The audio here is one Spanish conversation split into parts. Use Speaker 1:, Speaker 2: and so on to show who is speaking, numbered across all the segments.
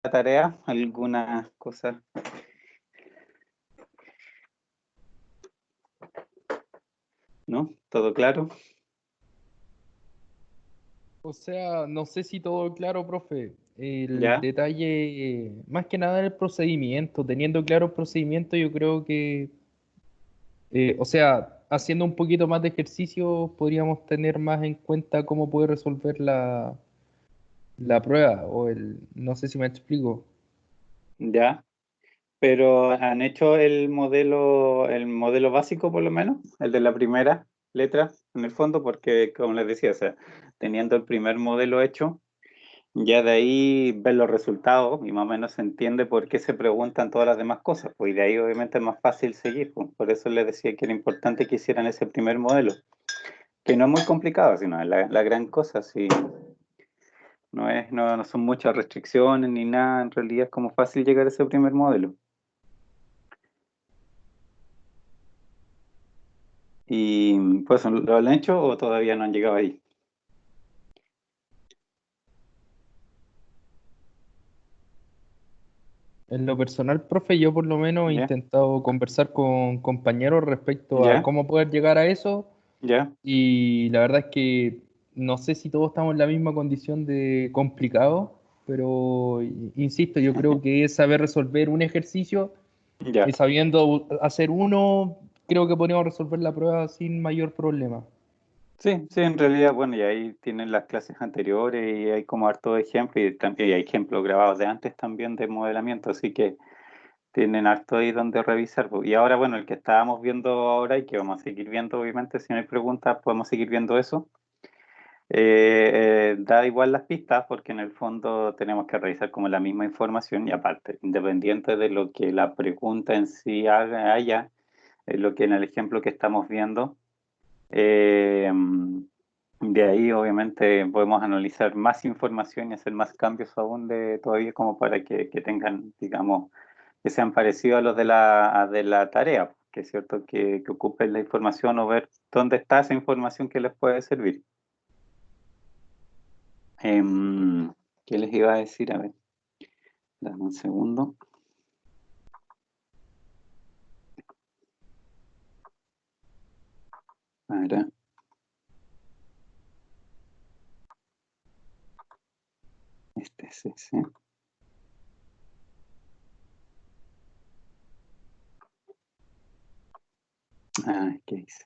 Speaker 1: tarea? ¿Alguna cosa? ¿No? ¿Todo claro?
Speaker 2: O sea, no sé si todo claro, profe. El
Speaker 1: ¿Ya?
Speaker 2: detalle, más que nada el procedimiento. Teniendo claro el procedimiento, yo creo que, o sea, haciendo un poquito más de ejercicio, podríamos tener más en cuenta cómo puede resolver la prueba no sé si me explico.
Speaker 1: ¿Ya? Pero ¿han hecho el modelo básico por lo menos? El de la primera letra en el fondo, porque como les decía, o sea, teniendo el primer modelo hecho, ya de ahí ver los resultados y más o menos se entiende por qué se preguntan todas las demás cosas, pues y de ahí obviamente es más fácil seguir, pues. Por eso les decía que era importante que hicieran ese primer modelo, que no es muy complicado, sino es la gran cosa, sí. No son muchas restricciones ni nada, en realidad es como fácil llegar a ese primer modelo. Y pues, ¿lo han hecho o todavía no han llegado ahí?
Speaker 2: En lo personal, profe, yo por lo menos he
Speaker 1: ¿Ya?
Speaker 2: intentado conversar con compañeros respecto a
Speaker 1: ¿Ya?
Speaker 2: cómo poder llegar a eso.
Speaker 1: ¿Ya?
Speaker 2: Y la verdad es que no sé si todos estamos en la misma condición de complicado, pero insisto, yo creo que es saber resolver un ejercicio
Speaker 1: ¿Ya?
Speaker 2: y sabiendo hacer uno, creo que podríamos resolver la prueba sin mayor problema.
Speaker 1: Sí, sí, en realidad, bueno, y ahí tienen las clases anteriores y hay como harto ejemplo y también hay ejemplos grabados de antes también de modelamiento, así que tienen harto ahí donde revisar, po. Y ahora, bueno, el que estábamos viendo ahora y que vamos a seguir viendo, obviamente, si no hay preguntas, podemos seguir viendo eso. Da igual las pistas porque en el fondo tenemos que revisar como la misma información y aparte, independiente de lo que la pregunta en sí haya, lo que en el ejemplo que estamos viendo, eh, de ahí obviamente podemos analizar más información y hacer más cambios aún de todavía como para que tengan, digamos, que sean parecidos a los de de la tarea, que es cierto que ocupen la información o ver dónde está esa información que les puede servir. ¿Qué les iba a decir? A ver, dame un segundo. Ahora, este es ese. Ah, ¿qué dice?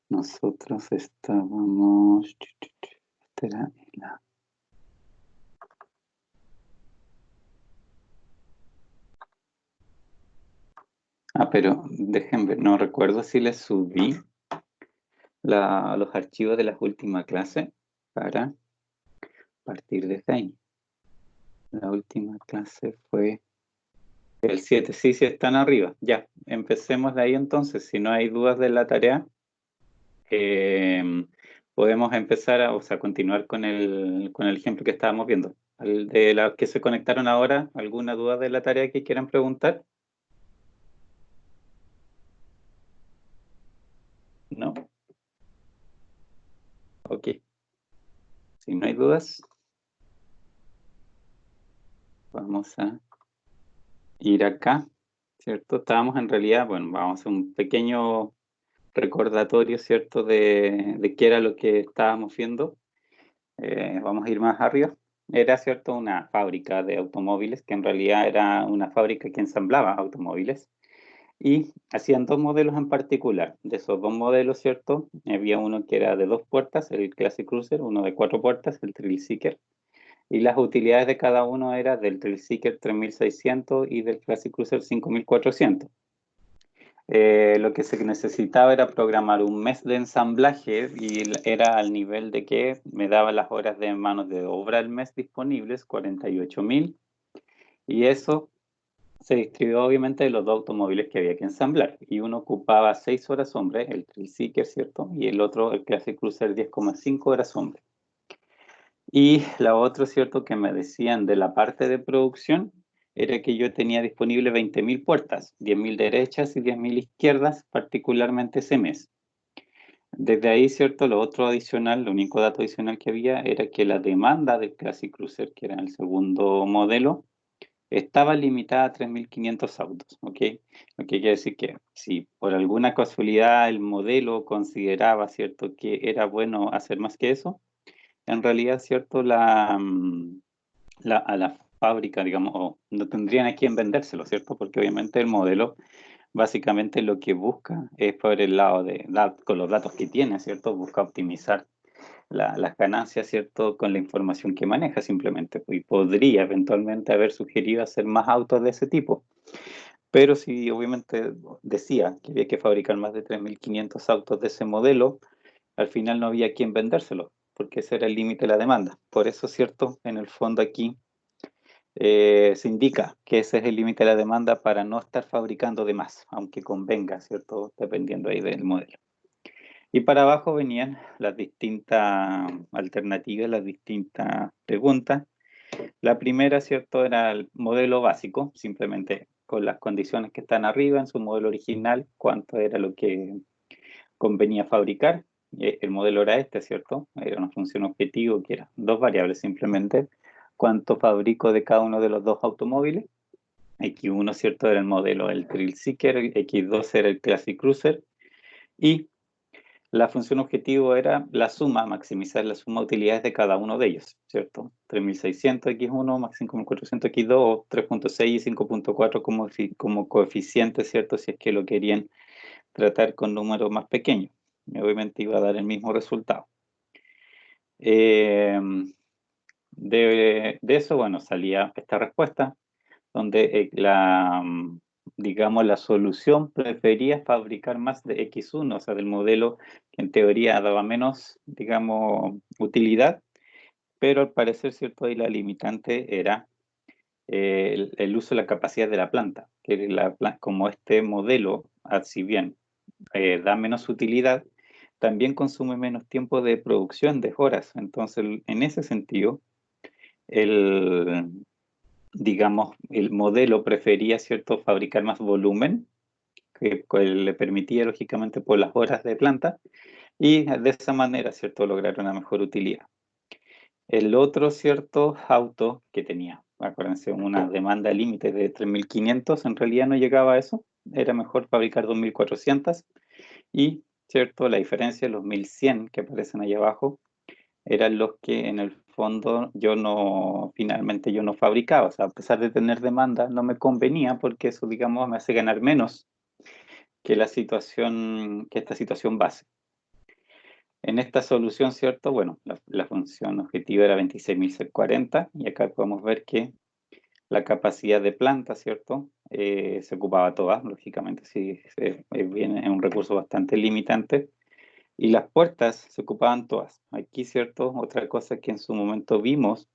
Speaker 1: Nosotros estábamos. Esta era la. Ah, pero dejen ver, no recuerdo si les subí los archivos de las últimas clases para partir desde ahí. La última clase fue el 7. Sí, sí, están arriba. Ya, empecemos de ahí entonces. Si no hay dudas de la tarea, eh, podemos empezar o sea, continuar con el ejemplo que estábamos viendo. De las que se conectaron ahora, ¿alguna duda de la tarea que quieran preguntar? ¿No? Ok. Si no hay dudas, vamos a ir acá, ¿cierto? Estábamos en realidad, bueno, vamos a hacer un pequeño recordatorio, ¿cierto? De qué era lo que estábamos viendo. Vamos a ir más arriba. Era, ¿cierto? Una fábrica de automóviles, que en realidad era una fábrica que ensamblaba automóviles. Y hacían dos modelos en particular. De esos dos modelos, ¿cierto? Había uno que era de dos puertas, el Classic Cruiser, uno de cuatro puertas, el Thrill Seeker. Y las utilidades de cada uno eran del Thrill Seeker 3600 y del Classic Cruiser 5400. Lo que se necesitaba era programar un mes de ensamblaje y era al nivel de que me daba las horas de manos de obra al mes disponibles, 48.000, y eso se distribuyó obviamente de los dos automóviles que había que ensamblar. Y uno ocupaba 6 horas hombre, el Thrill Seeker, ¿cierto? Y el otro, el Classic Cruiser, 10,5 horas hombre. Y la otra, ¿cierto? Que me decían de la parte de producción era que yo tenía disponible 20.000 puertas, 10.000 derechas y 10.000 izquierdas, particularmente ese mes. Desde ahí, ¿cierto? Lo otro adicional, lo único dato adicional que había era que la demanda del Classic Cruiser, que era el segundo modelo, estaba limitada a 3.500 autos, ¿ok? Lo que quiere decir que si por alguna casualidad el modelo consideraba, ¿cierto?, que era bueno hacer más que eso, en realidad, ¿cierto?, a la fábrica, digamos, o no tendrían a quién vendérselo, ¿cierto? Porque obviamente el modelo básicamente lo que busca es por el lado con los datos que tiene, ¿cierto? Busca optimizar las ganancias, ¿cierto? Con la información que maneja simplemente. Y podría eventualmente haber sugerido hacer más autos de ese tipo. Pero si obviamente decía que había que fabricar más de 3.500 autos de ese modelo, al final no había quien vendérselo, porque ese era el límite de la demanda. Por eso, ¿cierto? En el fondo aquí se indica que ese es el límite de la demanda para no estar fabricando de más, aunque convenga, ¿cierto? Dependiendo ahí del modelo. Y para abajo venían las distintas alternativas, las distintas preguntas. La primera, ¿cierto? Era el modelo básico, simplemente con las condiciones que están arriba en su modelo original, cuánto era lo que convenía fabricar. El modelo era este, ¿cierto? Era una función objetivo que era dos variables simplemente. Cuánto fabrico de cada uno de los dos automóviles. X1, ¿cierto? Era el modelo del Thrill Seeker, X2 era el Classic Cruiser. Y la función objetivo era la suma, maximizar la suma de utilidades de cada uno de ellos, ¿cierto? 3.600 X1 más 5.400 X2, o 3.6 y 5.4 como coeficiente, ¿cierto? Si es que lo querían tratar con números más pequeños. Y obviamente iba a dar el mismo resultado. De eso, bueno, salía esta respuesta, donde digamos, la solución prefería fabricar más de X1, o sea, del modelo que en teoría daba menos, digamos, utilidad, pero al parecer, ¿cierto? Ahí la limitante era el uso de la capacidad de la planta, que como este modelo, si bien da menos utilidad, también consume menos tiempo de producción, de horas. Entonces, en ese sentido, el, digamos, el modelo prefería, ¿cierto?, fabricar más volumen, que le permitía, lógicamente, por las horas de planta, y de esa manera, ¿cierto?, lograr una mejor utilidad. El otro, ¿cierto?, auto que tenía, acuérdense, una demanda límite de 3.500, en realidad no llegaba a eso, era mejor fabricar 2.400, y, ¿cierto?, la diferencia, los 1.100 que aparecen ahí abajo, eran los que en el fondo finalmente yo no fabricaba. O sea, a pesar de tener demanda, no me convenía porque eso, digamos, me hace ganar menos que que esta situación base. En esta solución, ¿cierto? Bueno, la función objetiva era 26.040 y acá podemos ver que la capacidad de planta, ¿cierto? Se ocupaba toda, lógicamente, sí, es un recurso bastante limitante. Y las puertas se ocupaban todas. Aquí, ¿cierto? Otra cosa que en su momento vimos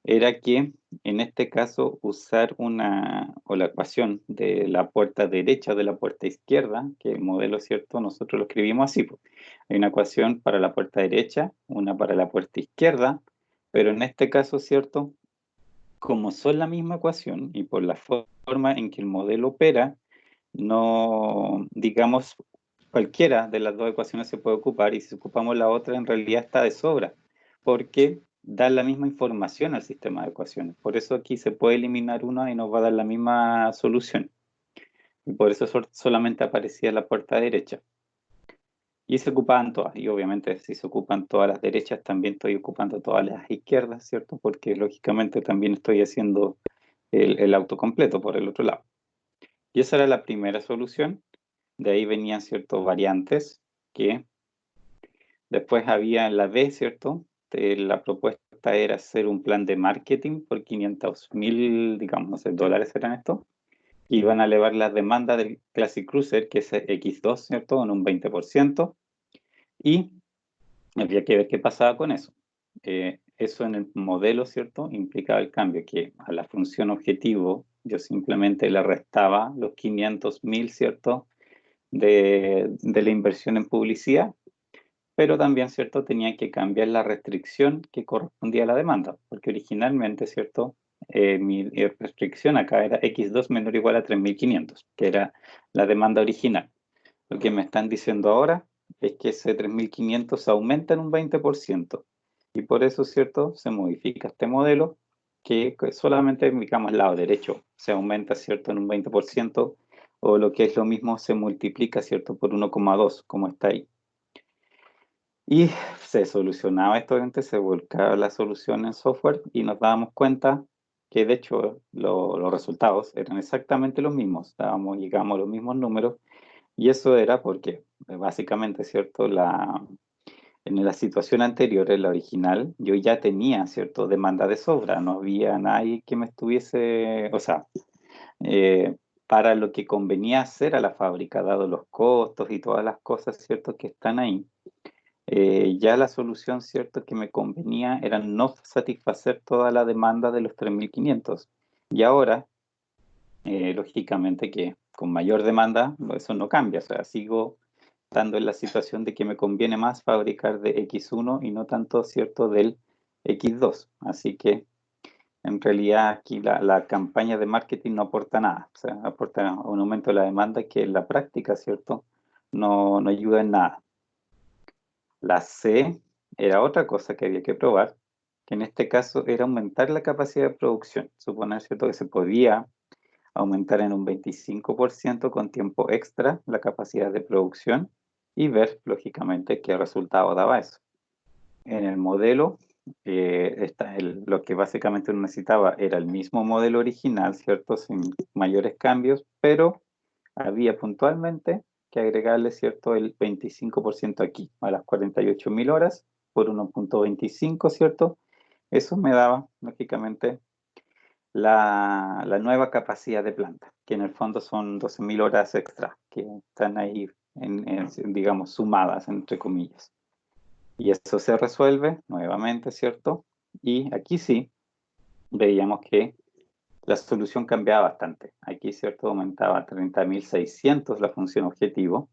Speaker 1: era que en este caso usar o la ecuación de la puerta derecha o de la puerta izquierda, que el modelo, ¿cierto? Nosotros lo escribimos así, pues. Hay una ecuación para la puerta derecha, una para la puerta izquierda, pero en este caso, ¿cierto? Como son la misma ecuación y por la forma en que el modelo opera, no, digamos, cualquiera de las dos ecuaciones se puede ocupar, y si ocupamos la otra en realidad está de sobra, porque da la misma información al sistema de ecuaciones. Por eso aquí se puede eliminar una y nos va a dar la misma solución. Y por eso solamente aparecía la puerta derecha. Y se ocupaban todas. Y obviamente si se ocupan todas las derechas, también estoy ocupando todas las izquierdas, ¿cierto? Porque lógicamente también estoy haciendo el auto completo por el otro lado. Y esa era la primera solución. De ahí venían ciertas variantes que después había la B, ¿cierto? La propuesta era hacer un plan de marketing por 500.000, digamos, no sé, dólares eran estos, que iban a elevar las demandas del Classic Cruiser, que es X2, ¿cierto? En un 20%, y había que ver qué pasaba con eso. Eso en el modelo, ¿cierto? Implicaba el cambio, que a la función objetivo yo simplemente le restaba los 500.000, ¿cierto? De la inversión en publicidad, pero también, ¿cierto? Tenía que cambiar la restricción que correspondía a la demanda, porque originalmente, ¿cierto? Mi restricción acá era X2 menor o igual a 3.500, que era la demanda original. Lo que me están diciendo ahora es que ese 3.500 aumenta en un 20%. Y por eso, ¿cierto? Se modifica este modelo que solamente, digamos, el lado derecho se aumenta, ¿cierto? En un 20%, o lo que es lo mismo, se multiplica, ¿cierto? Por 1,2, como está ahí. Y se solucionaba esto, obviamente, se volcaba la solución en software y nos dábamos cuenta que, de hecho, los resultados eran exactamente los mismos. Llegamos a los mismos números y eso era porque, básicamente, ¿cierto? En la situación anterior, en la original, yo ya tenía, ¿cierto? Demanda de sobra, no había nadie que me estuviese, o sea, eh, para lo que convenía hacer a la fábrica, dado los costos y todas las cosas, ¿cierto? Que están ahí. Ya la solución, ¿cierto? Que me convenía era no satisfacer toda la demanda de los 3.500. Y ahora, lógicamente que con mayor demanda, eso no cambia, o sea, sigo estando en la situación de que me conviene más fabricar de X1 y no tanto, ¿cierto?, del X2. Así que en realidad aquí la campaña de marketing no aporta nada, o sea, aporta un aumento de la demanda que en la práctica, ¿cierto?, no ayuda en nada. La C era otra cosa que había que probar, que en este caso era aumentar la capacidad de producción. Suponer, ¿cierto?, que se podía aumentar en un 25% con tiempo extra la capacidad de producción y ver, lógicamente, qué resultado daba eso. En el modelo, lo que básicamente uno necesitaba era el mismo modelo original, ¿cierto? Sin mayores cambios, pero había puntualmente que agregarle, ¿cierto?, el 25% aquí, a las 48.000 horas por 1,25, ¿cierto? Eso me daba, lógicamente, la nueva capacidad de planta, que en el fondo son 12.000 horas extra, que están ahí, digamos, sumadas, entre comillas. Y eso se resuelve nuevamente, ¿cierto? Y aquí sí, veíamos que la solución cambiaba bastante. Aquí, ¿cierto?, aumentaba a 30.600 la función objetivo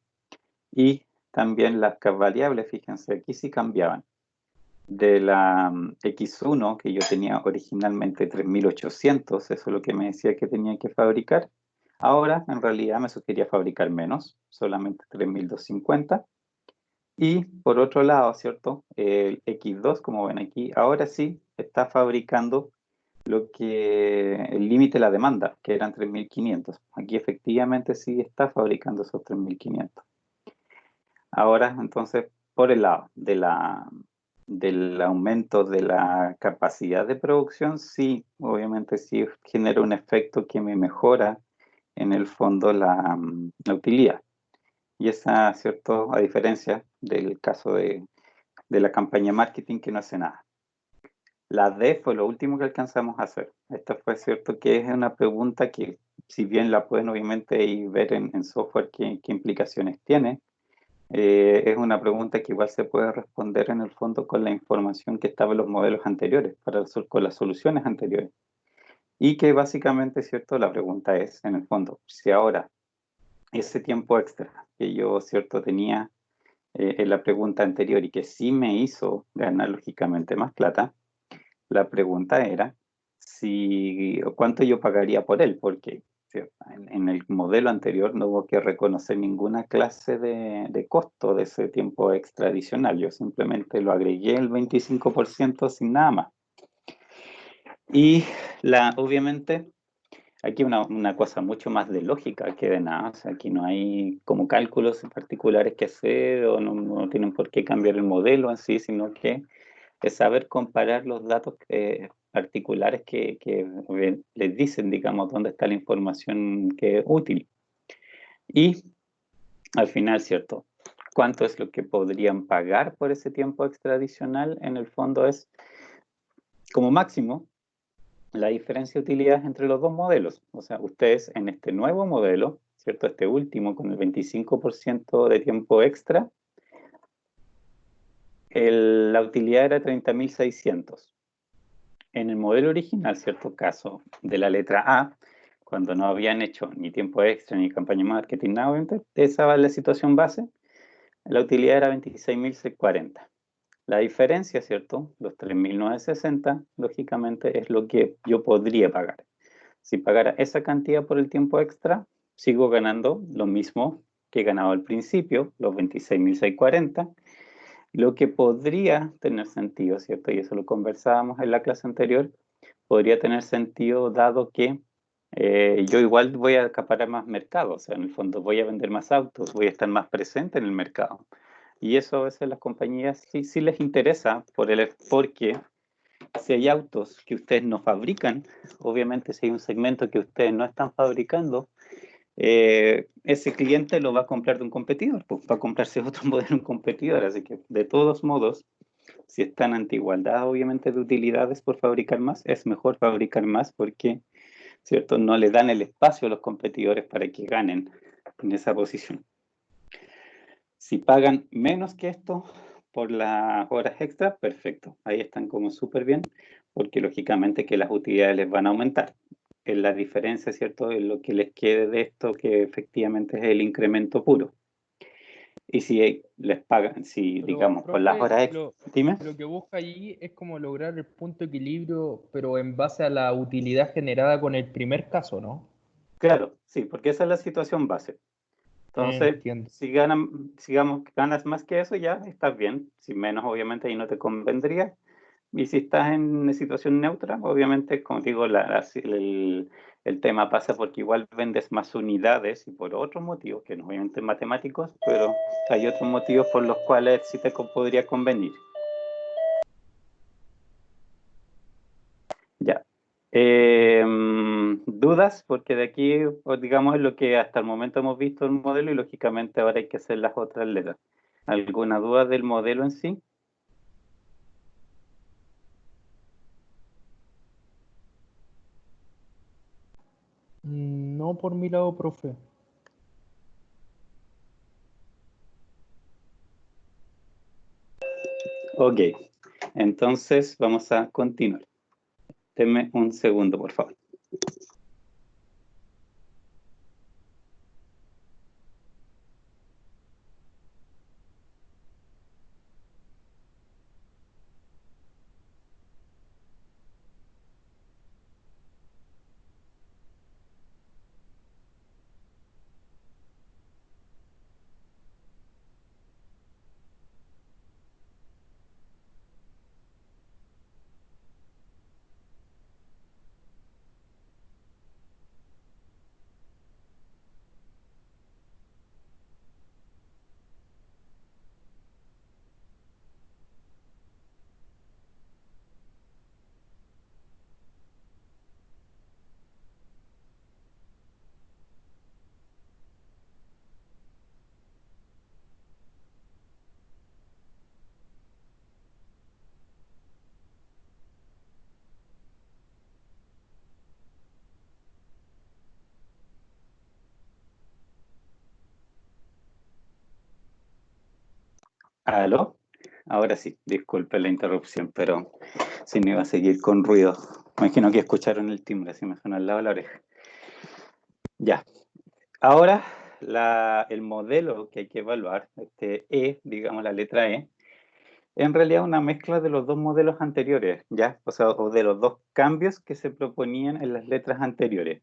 Speaker 1: y también las variables, fíjense, aquí sí cambiaban. De la X1, que yo tenía originalmente 3.800, eso es lo que me decía que tenía que fabricar. Ahora, en realidad, me sugería fabricar menos, solamente 3.250. Y por otro lado, ¿cierto? El X2, como ven aquí, ahora sí está fabricando lo que el límite de la demanda, que eran 3.500. Aquí efectivamente sí está fabricando esos 3.500. Ahora, entonces, por el lado del aumento de la capacidad de producción, sí, obviamente sí genera un efecto que me mejora en el fondo la utilidad. Y esa, ¿cierto? A diferencia del caso de la campaña marketing que no hace nada. La D fue lo último que alcanzamos a hacer. Esta fue, ¿cierto?, que es una pregunta que, si bien la pueden obviamente y ver en software qué implicaciones tiene, es una pregunta que igual se puede responder en el fondo con la información que estaba en los modelos anteriores, con las soluciones anteriores. Y que básicamente, ¿cierto?, la pregunta es, en el fondo, si ahora ese tiempo extra que yo, ¿cierto?, tenía en la pregunta anterior y que sí me hizo ganar lógicamente más plata, la pregunta era cuánto yo pagaría por él, porque en el modelo anterior no hubo que reconocer ninguna clase de costo de ese tiempo extra adicional. Yo simplemente lo agregué el 25% sin nada más. Y obviamente aquí una cosa mucho más de lógica que de nada. O sea, aquí no hay como cálculos particulares que hacer o no tienen por qué cambiar el modelo en sí, sino que es saber comparar los datos particulares que les dicen, digamos, dónde está la información que es útil. Y al final, ¿cierto? ¿Cuánto es lo que podrían pagar por ese tiempo extra adicional? En el fondo es, como máximo, la diferencia de utilidades entre los dos modelos. O sea, ustedes en este nuevo modelo, ¿cierto? Este último con el 25% de tiempo extra, la utilidad era 30.600. En el modelo original, cierto caso, de la letra A, cuando no habían hecho ni tiempo extra ni campaña de marketing, nada, obviamente, esa era la situación base, la utilidad era 26.640. La diferencia, ¿cierto? Los 3.960, lógicamente, es lo que yo podría pagar. Si pagara esa cantidad por el tiempo extra, sigo ganando lo mismo que he ganado al principio, los 26.640, lo que podría tener sentido, ¿cierto? Y eso lo conversábamos en la clase anterior, podría tener sentido dado que yo igual voy a acaparar más mercado, o sea, en el fondo voy a vender más autos, voy a estar más presente en el mercado. Y eso a veces a las compañías sí les interesa porque si hay autos que ustedes no fabrican, obviamente si hay un segmento que ustedes no están fabricando, ese cliente lo va a comprar de un competidor, pues va a comprarse otro modelo de un competidor, así que de todos modos, si están ante igualdad obviamente de utilidades por fabricar más, es mejor fabricar más porque, ¿cierto? No le dan el espacio a los competidores para que ganen en esa posición. Si pagan menos que esto por las horas extra, perfecto, ahí están como súper bien, porque lógicamente que las utilidades les van a aumentar. Es la diferencia, ¿cierto?, en lo que les quede de esto, que efectivamente es el incremento puro. Y si les pagan, si
Speaker 2: Pero,
Speaker 1: digamos, con las
Speaker 2: profe,
Speaker 1: horas extra, dime.
Speaker 2: lo que busca allí es como lograr el punto de equilibrio, pero en base a la utilidad generada con el primer caso, ¿no?
Speaker 1: Claro, sí, porque esa es la situación base. Entonces,
Speaker 2: Entiendo.
Speaker 1: si ganas más que eso, ya estás bien. Si menos, obviamente, ahí no te convendría. Y si estás en una situación neutra, obviamente, como digo, el tema pasa porque igual vendes más unidades y por otros motivos, que no obviamente matemáticos, pero hay otros motivos por los cuales sí te podría convenir. Ya. ¿Dudas? Porque de aquí, pues, digamos, es lo que hasta el momento hemos visto el modelo y lógicamente ahora hay que hacer las otras letras. ¿Alguna duda del modelo en sí?
Speaker 2: No por mi lado, profe.
Speaker 1: Ok, entonces vamos a continuar. Deme un segundo, por favor. ¿Aló? Ahora sí, disculpe la interrupción, pero si no iba a seguir con ruido. Me imagino que escucharon el timbre, así me suena al lado de la oreja. Ya. Ahora, el modelo que hay que evaluar, este E, digamos la letra E, en realidad es una mezcla de los dos modelos anteriores, ¿ya? O sea, o de los dos cambios que se proponían en las letras anteriores.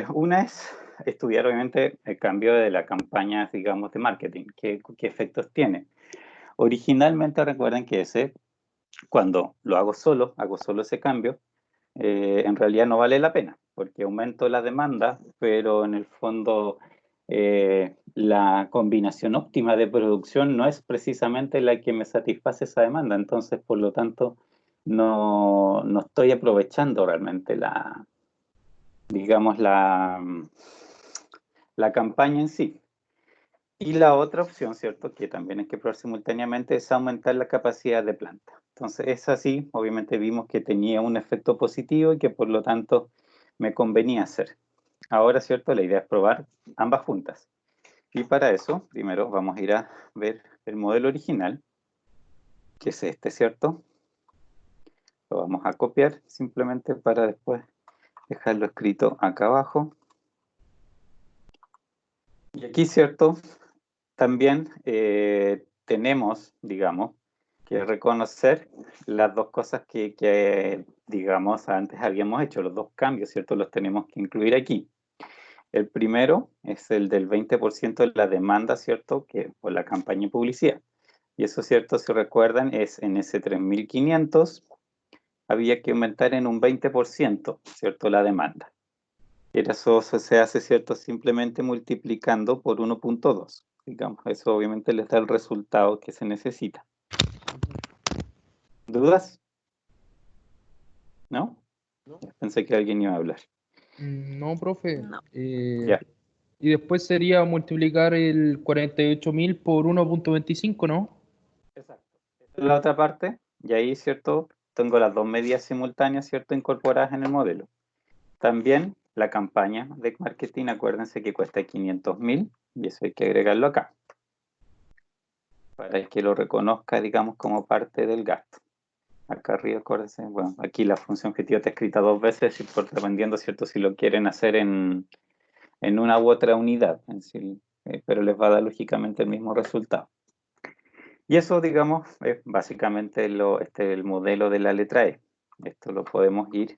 Speaker 1: Una es estudiar, obviamente, el cambio de la campaña, digamos, de marketing, qué efectos tiene. Originalmente, recuerden que cuando lo hago solo ese cambio, en realidad no vale la pena, porque aumento la demanda, pero en el fondo la combinación óptima de producción no es precisamente la que me satisface esa demanda, entonces por lo tanto no estoy aprovechando realmente digamos, la campaña en sí. Y la otra opción, ¿cierto?, que también hay que probar simultáneamente, es aumentar la capacidad de planta. Entonces, es así, obviamente vimos que tenía un efecto positivo y que por lo tanto me convenía hacer. Ahora, ¿cierto?, la idea es probar ambas juntas. Y para eso, primero vamos a ir a ver el modelo original, que es este, ¿cierto? Lo vamos a copiar simplemente para después dejarlo escrito acá abajo. Y aquí, ¿cierto?, también tenemos, digamos, que reconocer las dos cosas digamos, antes habíamos hecho, los dos cambios, ¿cierto? Los tenemos que incluir aquí. El primero es el del 20% de la demanda, ¿cierto? Que por la campaña de publicidad. Y eso, ¿cierto? Si recuerdan, es en ese 3.500 había que aumentar en un 20%, ¿cierto? La demanda. Y eso se hace, ¿cierto? Simplemente multiplicando por 1.2. Digamos, eso obviamente les da el resultado que se necesita. ¿Dudas? ¿No? Pensé que alguien iba a hablar.
Speaker 2: No, profe.
Speaker 3: No.
Speaker 1: Ya.
Speaker 2: Y después sería multiplicar el 48.000 por 1.25, ¿no?
Speaker 1: Exacto. Esa es la otra parte. Y ahí, ¿cierto? Tengo las dos medidas simultáneas, ¿cierto? Incorporadas en el modelo. También la campaña de marketing, acuérdense que cuesta 500.000 y eso hay que agregarlo acá. Para que lo reconozca, digamos, como parte del gasto. Acá arriba, acuérdense, bueno, aquí la función objetivo está escrita dos veces, dependiendo, ¿cierto? Si lo quieren hacer en una u otra unidad, pero les va a dar lógicamente el mismo resultado. Y eso, digamos, es básicamente el modelo de la letra E. Esto lo podemos ir,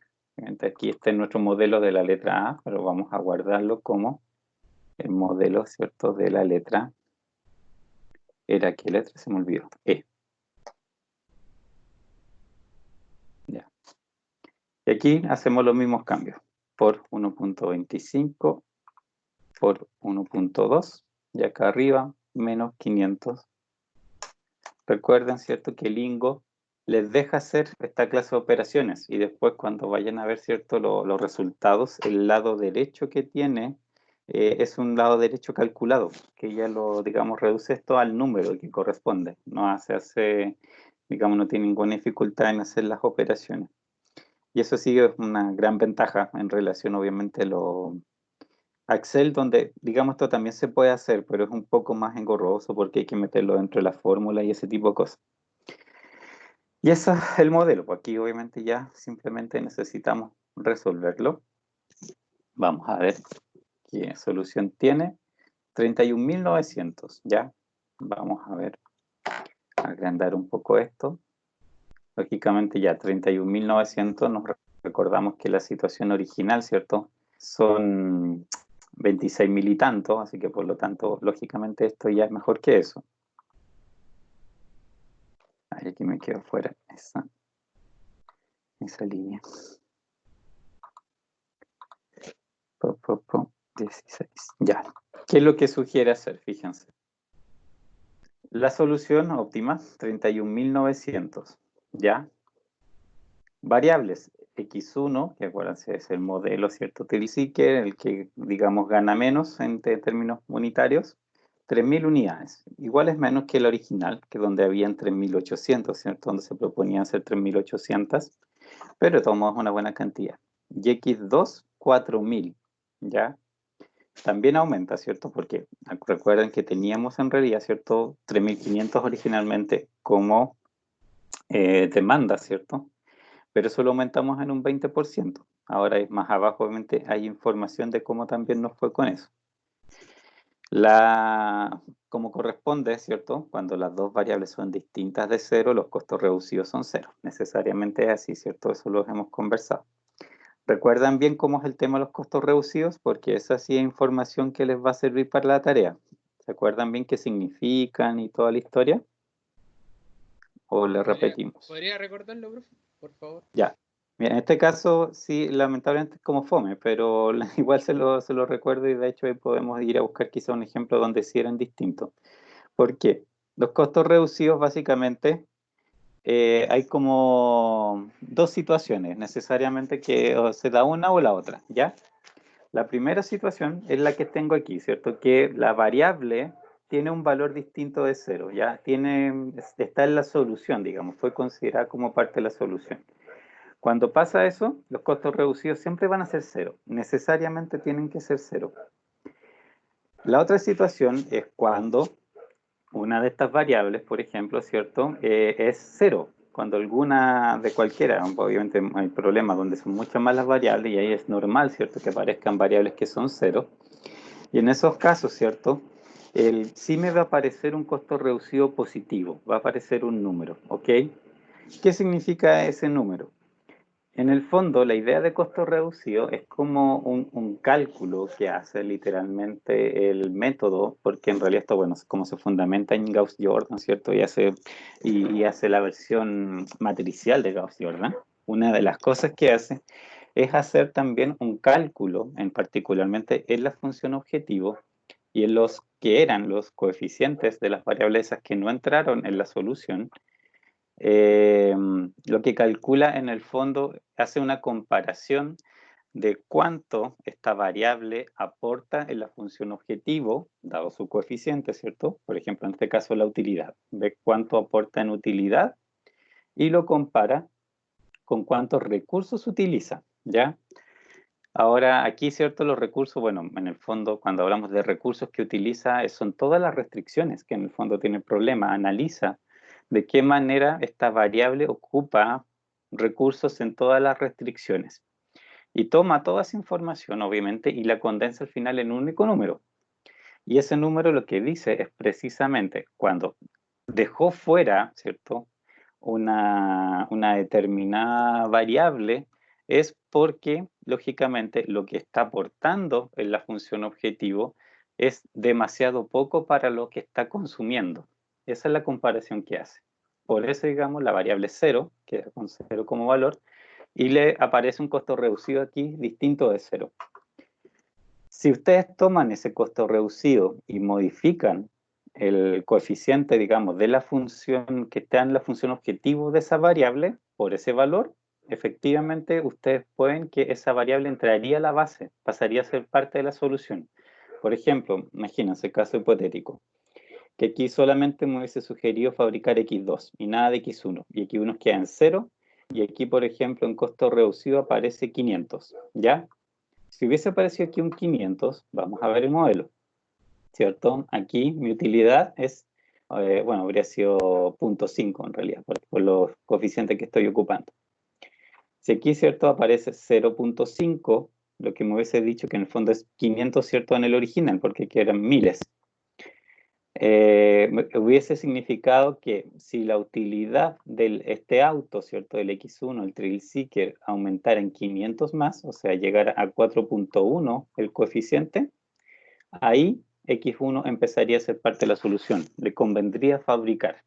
Speaker 1: aquí está nuestro modelo de la letra A, pero vamos a guardarlo como el modelo, ¿cierto? De la letra, ¿era qué letra? Se me olvidó, E. Ya. Y aquí hacemos los mismos cambios, por 1.25, por 1.2, y acá arriba, menos 500. Recuerden, ¿cierto? Que Lingo les deja hacer esta clase de operaciones y después cuando vayan a ver, ¿cierto? Los resultados, el lado derecho que tiene es un lado derecho calculado, que ya lo, digamos, reduce esto al número que corresponde. No hace, digamos, no tiene ninguna dificultad en hacer las operaciones. Y eso sí es una gran ventaja en relación, obviamente, a Excel, donde, digamos, esto también se puede hacer, pero es un poco más engorroso porque hay que meterlo dentro de la fórmula y ese tipo de cosas. Y ese es el modelo, pues aquí obviamente ya simplemente necesitamos resolverlo. Vamos a ver qué solución tiene. 31.900, ¿ya? Vamos a ver, agrandar un poco esto. Lógicamente ya 31.900 nos recordamos que la situación original, ¿cierto? Son 26.000 y tanto, así que por lo tanto, lógicamente esto ya es mejor que eso. Ay, aquí me quedo fuera esa línea. 16. Ya. ¿Qué es lo que sugiere hacer? Fíjense. La solución óptima, 31.900. ¿Ya? Variables. X1, que acuérdense es el modelo, ¿cierto? Tilsiker, el que, digamos, gana menos en términos unitarios. 3.000 unidades. Igual es menos que el original, que donde habían 3.800, ¿cierto? Donde se proponían hacer 3.800. Pero tomamos una buena cantidad. Y X2, 4.000. ¿Ya? También aumenta, ¿cierto? Porque recuerden que teníamos en realidad, ¿cierto? 3.500 originalmente como demanda, ¿cierto? Pero eso lo aumentamos en un 20%. Ahora es más abajo, obviamente, hay información de cómo también nos fue con eso. Como corresponde, ¿cierto? Cuando las dos variables son distintas de cero, los costos reducidos son cero. Necesariamente es así, ¿cierto? Eso lo hemos conversado. ¿Recuerdan bien cómo es el tema de los costos reducidos? Porque esa sí es información que les va a servir para la tarea. ¿Se acuerdan bien qué significan y toda la historia? ¿O le repetimos?
Speaker 2: ¿Podría recordarlo, profe? Por favor.
Speaker 1: Ya. Mira, en este caso sí, lamentablemente es como fome, pero igual se lo recuerdo y de hecho ahí podemos ir a buscar quizá un ejemplo donde sí eran distintos. ¿Por qué? Los costos reducidos básicamente hay como dos situaciones necesariamente que o se da una o la otra, ¿ya? La primera situación es la que tengo aquí, ¿cierto? Que la variable tiene un valor distinto de cero, ¿ya? Está en la solución, digamos, fue considerada como parte de la solución. Cuando pasa eso, los costos reducidos siempre van a ser cero, necesariamente tienen que ser cero. La otra situación es cuando una de estas variables, por ejemplo, ¿cierto? Es cero. Cuando alguna de cualquiera, obviamente hay problemas donde son muchas más las variables y ahí es normal, ¿cierto? Que aparezcan variables que son cero. Y en esos casos, ¿cierto? Sí me va a aparecer un costo reducido positivo, va a aparecer un número, ¿ok? ¿Qué significa ese número? En el fondo, la idea de costo reducido es como un cálculo que hace literalmente el método, porque en realidad esto, bueno, es como se fundamenta en Gauss-Jordan, ¿cierto? Y hace la versión matricial de Gauss-Jordan. Una de las cosas que hace es hacer también un cálculo, particularmente en la función objetivo y en los que eran los coeficientes de las variables esas que no entraron en la solución. Lo que calcula en el fondo hace una comparación de cuánto esta variable aporta en la función objetivo, dado su coeficiente, ¿cierto? Por ejemplo, en este caso la utilidad. Ve cuánto aporta en utilidad y lo compara con cuántos recursos utiliza, ¿ya? Ahora, aquí, ¿cierto? Los recursos, bueno, en el fondo, cuando hablamos de recursos que utiliza, son todas las restricciones que en el fondo tiene el problema. Analiza de qué manera esta variable ocupa recursos en todas las restricciones. Y toma toda esa información, obviamente, y la condensa al final en un único número. Y ese número lo que dice es precisamente cuando dejó fuera, ¿cierto? Una determinada variable, es porque, lógicamente, lo que está aportando en la función objetivo es demasiado poco para lo que está consumiendo. Esa es la comparación que hace. Por eso, digamos, la variable 0, queda con 0 como valor, y le aparece un costo reducido aquí distinto de 0. Si ustedes toman ese costo reducido y modifican el coeficiente, digamos, de la función que está en la función objetivo de esa variable por ese valor, efectivamente ustedes pueden que esa variable entraría a la base, pasaría a ser parte de la solución. Por ejemplo, imagínense, caso hipotético, que aquí solamente me hubiese sugerido fabricar X2 y nada de X1, y X1 queda en 0, y aquí, por ejemplo, en costo reducido aparece 500, ¿ya? Si hubiese aparecido aquí un 500, vamos a ver el modelo, ¿cierto? Aquí mi utilidad es, bueno, habría sido 0.5 en realidad, por los coeficientes que estoy ocupando. Si aquí, ¿cierto? Aparece 0.5, lo que me hubiese dicho que en el fondo es 500, ¿cierto? En el original, porque aquí eran miles. Hubiese significado que si la utilidad de este auto, ¿cierto? El X1, el Thrill Seeker, aumentara en 500 más, o sea, llegara a 4.1 el coeficiente, ahí X1 empezaría a ser parte de la solución. Le convendría fabricar.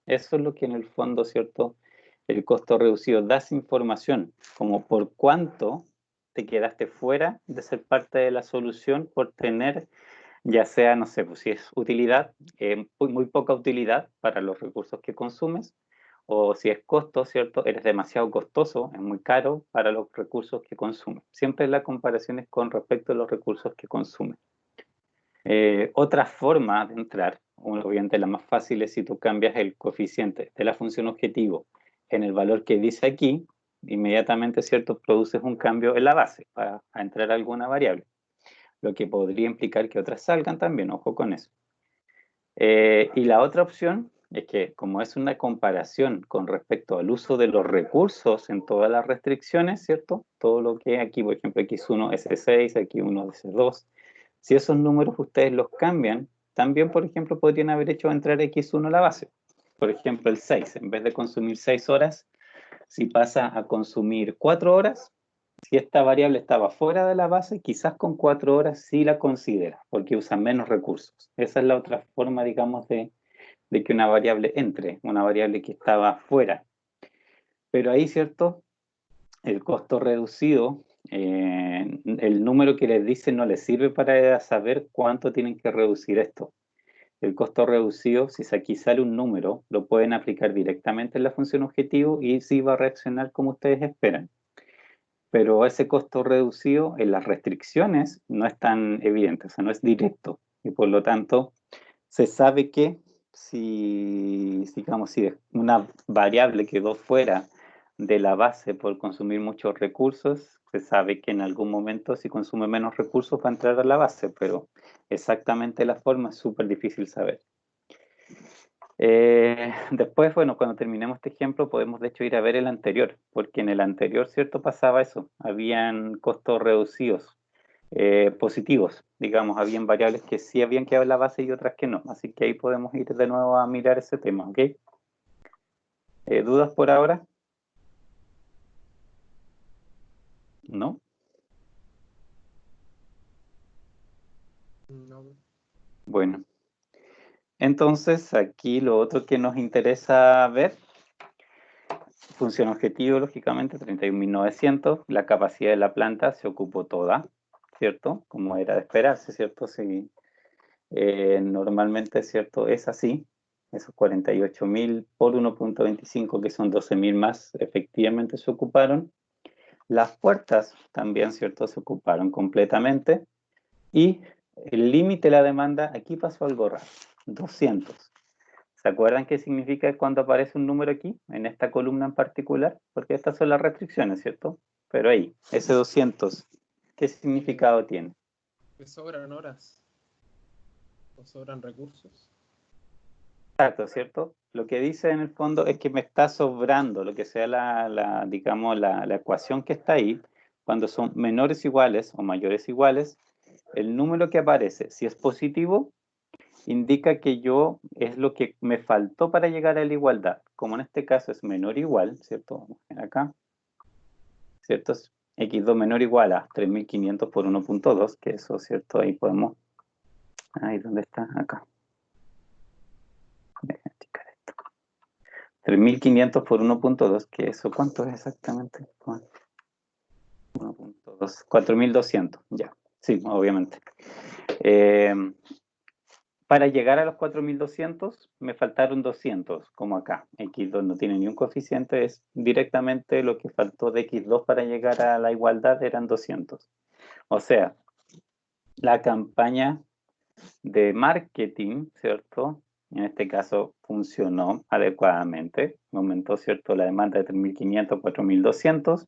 Speaker 1: Eso es lo que en el fondo, ¿cierto? El costo reducido da esa información, como por cuánto te quedaste fuera de ser parte de la solución por tener, ya sea, no sé, pues si es utilidad, muy poca utilidad para los recursos que consumes, o si es costo, ¿cierto? Eres demasiado costoso, es muy caro para los recursos que consumes. Siempre la comparación es con respecto a los recursos que consumes. Otra forma de entrar, obviamente la más fácil es si tú cambias el coeficiente de la función objetivo en el valor que dice aquí, inmediatamente, ¿cierto? Produces un cambio en la base para entrar a alguna variable, lo que podría implicar que otras salgan también, ojo con eso. Y la otra opción es que como es una comparación con respecto al uso de los recursos en todas las restricciones, ¿cierto? Todo lo que aquí, por ejemplo, X1, S6, X1, S2, si esos números ustedes los cambian, también, por ejemplo, podrían haber hecho entrar X1 a la base. Por ejemplo, el 6, en vez de consumir 6 horas, si pasa a consumir 4 horas, si esta variable estaba fuera de la base, quizás con 4 horas sí la considera, porque usa menos recursos. Esa es la otra forma, digamos, de que una variable entre, una variable que estaba fuera. Pero ahí, ¿cierto? El costo reducido, el número que les dice no les sirve para saber cuánto tienen que reducir esto. El costo reducido, si aquí sale un número, lo pueden aplicar directamente en la función objetivo y sí va a reaccionar como ustedes esperan. Pero ese costo reducido en las restricciones no es tan evidente, o sea, no es directo. Y por lo tanto, se sabe que digamos, si una variable quedó fuera de la base por consumir muchos recursos, se sabe que en algún momento si consume menos recursos va a entrar a la base, pero exactamente la forma es súper difícil saber. Después, bueno, cuando terminemos este ejemplo podemos de hecho ir a ver el anterior, porque en el anterior, ¿cierto? Pasaba eso, habían costos reducidos, positivos, digamos, habían variables que sí habían quedado en la base y otras que no, así que ahí podemos ir de nuevo a mirar ese tema, ¿ok? ¿Dudas por ahora? ¿No?
Speaker 2: No.
Speaker 1: Bueno, entonces aquí lo otro que nos interesa ver, función objetivo, lógicamente, 31.900, la capacidad de la planta se ocupó toda, ¿cierto? Como era de esperarse, ¿cierto? Si, normalmente, ¿cierto? Es así, esos 48.000 por 1.25, que son 12.000 más, efectivamente se ocuparon. Las puertas también, ¿cierto? Se ocuparon completamente. Y el límite de la demanda, aquí pasó algo raro, 200. ¿Se acuerdan qué significa cuando aparece un número aquí, en esta columna en particular? Porque estas son las restricciones, ¿cierto? Pero ahí, ese 200, ¿qué significado tiene?
Speaker 2: Que sobran horas o sobran recursos.
Speaker 1: Exacto, ¿cierto? Lo que dice en el fondo es que me está sobrando, lo que sea digamos, la ecuación que está ahí, cuando son menores iguales o mayores iguales, el número que aparece, si es positivo, indica que yo es lo que me faltó para llegar a la igualdad. Como en este caso es menor o igual, ¿cierto? Vamos a ver acá, ¿cierto? Es x2 menor o igual a 3.500 por 1.2, que eso, ¿cierto? Ahí podemos... Ahí, ¿dónde está? Acá. 3.500 por 1.2, que eso, ¿cuánto es exactamente? 1.2, 4.200, ya. Sí, obviamente. Para llegar a los 4.200 me faltaron 200, como acá. X2 no tiene ni un coeficiente, es directamente lo que faltó de X2 para llegar a la igualdad, eran 200. O sea, la campaña de marketing, ¿cierto? En este caso funcionó adecuadamente, aumentó, ¿cierto? La demanda de 3.500 a 4.200.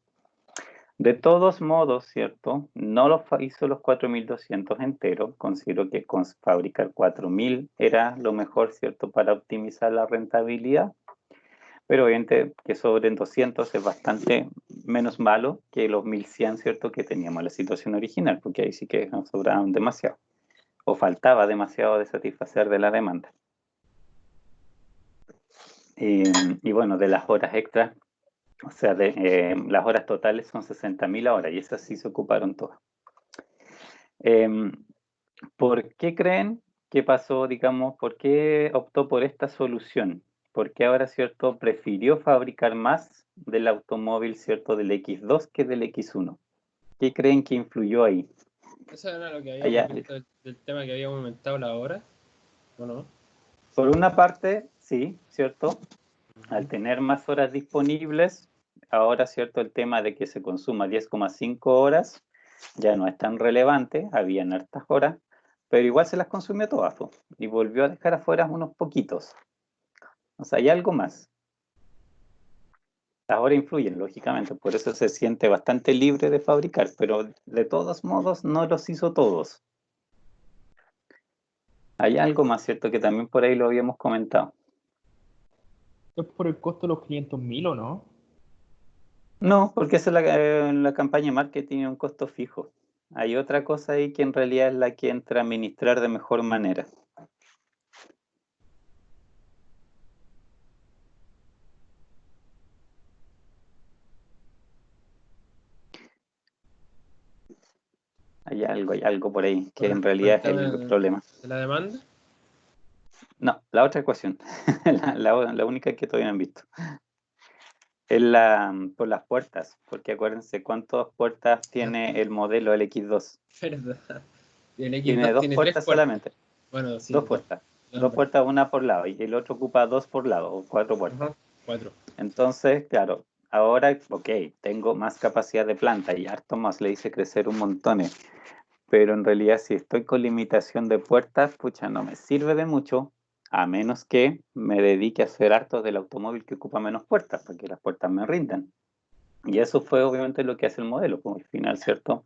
Speaker 1: De todos modos, ¿cierto? No lo hizo los 4.200 enteros. Considero que con fabricar 4.000 era lo mejor, ¿cierto? Para optimizar la rentabilidad. Pero obviamente que sobren 200 es bastante menos malo que los 1.100, ¿cierto? Que teníamos la situación original, porque ahí sí que nos sobraban demasiado. O faltaba demasiado de satisfacer de la demanda. Y bueno, de las horas extras, o sea, las horas totales son 60.000 horas y esas sí se ocuparon todas. ¿Por qué creen que pasó, digamos, por qué optó por esta solución? Porque ahora, ¿cierto? Prefirió fabricar más del automóvil, ¿cierto? Del X2 que del X1. ¿Qué creen que influyó ahí?
Speaker 2: Eso era lo que habíamos
Speaker 1: Allá,
Speaker 2: visto del tema que habíamos aumentado la hora, ¿o no?
Speaker 1: por una parte, sí, ¿cierto? Al
Speaker 2: Ujú.
Speaker 1: tener más horas disponibles, ahora, ¿cierto? El tema de que se consuma 10,5 horas ya no es tan relevante, habían hartas horas, pero igual se las consumió todas, po, y volvió a dejar afuera unos poquitos. O sea, hay algo más. Ahora influyen, lógicamente, por eso se siente bastante libre de fabricar, pero de todos modos no los hizo todos. Hay algo más, ¿cierto? Que también por ahí lo habíamos comentado.
Speaker 2: ¿Es por el costo de los 500.000 o no?
Speaker 1: No, porque esa es la campaña de marketing es un costo fijo. Hay otra cosa ahí que en realidad es la que entra a administrar de mejor manera. Hay algo por ahí que en
Speaker 2: Por el
Speaker 1: realidad es
Speaker 2: tema
Speaker 1: el problema.
Speaker 2: de la demanda.
Speaker 1: No, la otra ecuación, la única que todavía no han visto. Es por las puertas, porque acuérdense cuántas puertas
Speaker 2: Ah,
Speaker 1: tiene el modelo el X2.
Speaker 2: verdad. Y el
Speaker 1: Tiene
Speaker 2: X2
Speaker 1: dos
Speaker 2: tiene tres
Speaker 1: puertas
Speaker 2: puertas.
Speaker 1: solamente,
Speaker 2: Bueno, sí,
Speaker 1: dos
Speaker 2: dos.
Speaker 1: puertas.
Speaker 2: No,
Speaker 1: Dos puertas, una por lado, y el otro ocupa dos por lado, o cuatro puertas.
Speaker 2: ajá, cuatro.
Speaker 1: Entonces, claro, ahora, ok, tengo más capacidad de planta y harto más, le hice crecer un montón. Pero en realidad si estoy con limitación de puertas, pucha, no me sirve de mucho, a menos que me dedique a hacer harto del automóvil que ocupa menos puertas, para que las puertas me rindan. Y eso fue obviamente lo que hace el modelo, como al final, ¿cierto?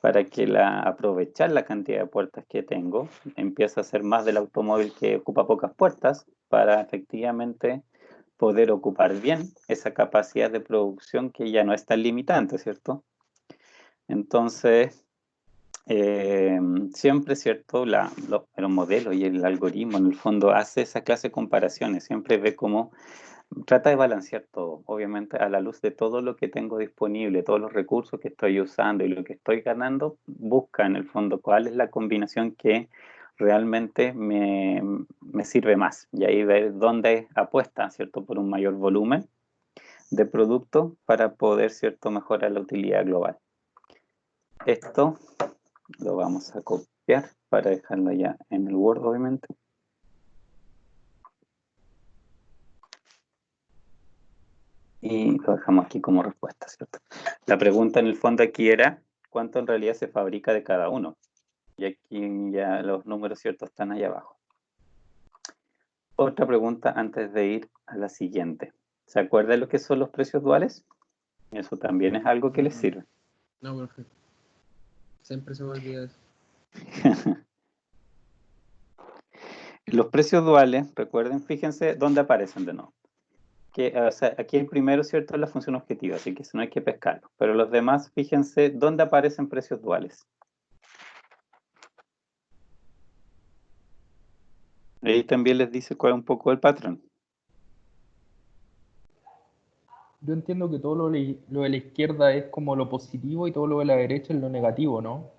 Speaker 1: Para que aprovechar la cantidad de puertas que tengo, empiece a hacer más del automóvil que ocupa pocas puertas, para efectivamente poder ocupar bien esa capacidad de producción que ya no es tan limitante, ¿cierto? Entonces, siempre, ¿cierto? Los modelos y el algoritmo en el fondo hace esa clase de comparaciones, siempre ve cómo trata de balancear todo, obviamente a la luz de todo lo que tengo disponible, todos los recursos que estoy usando y lo que estoy ganando, busca en el fondo cuál es la combinación que realmente me sirve más. Y ahí ver dónde apuesta, ¿cierto? Por un mayor volumen de producto para poder, ¿cierto?, mejorar la utilidad global. Esto lo vamos a copiar para dejarlo ya en el Word, obviamente. Y lo dejamos aquí como respuesta, ¿cierto? La pregunta en el fondo aquí era, ¿cuánto en realidad se fabrica de cada uno? Y aquí ya los números, ¿cierto?, están ahí abajo. Otra pregunta antes de ir a la siguiente. ¿Se acuerdan lo que son los precios duales? Eso también es algo que les sirve.
Speaker 3: No, perfecto. Siempre se me olvida eso.
Speaker 1: Los precios duales, recuerden, fíjense dónde aparecen de nuevo. Que, o sea, aquí el primero, ¿cierto?, es la función objetiva, así que eso no hay que pescarlo. Pero los demás, fíjense dónde aparecen precios duales. Ahí también les dice cuál es un poco el patrón.
Speaker 2: Yo entiendo que todo lo de la izquierda es como lo positivo y todo lo de la derecha es lo negativo, ¿no?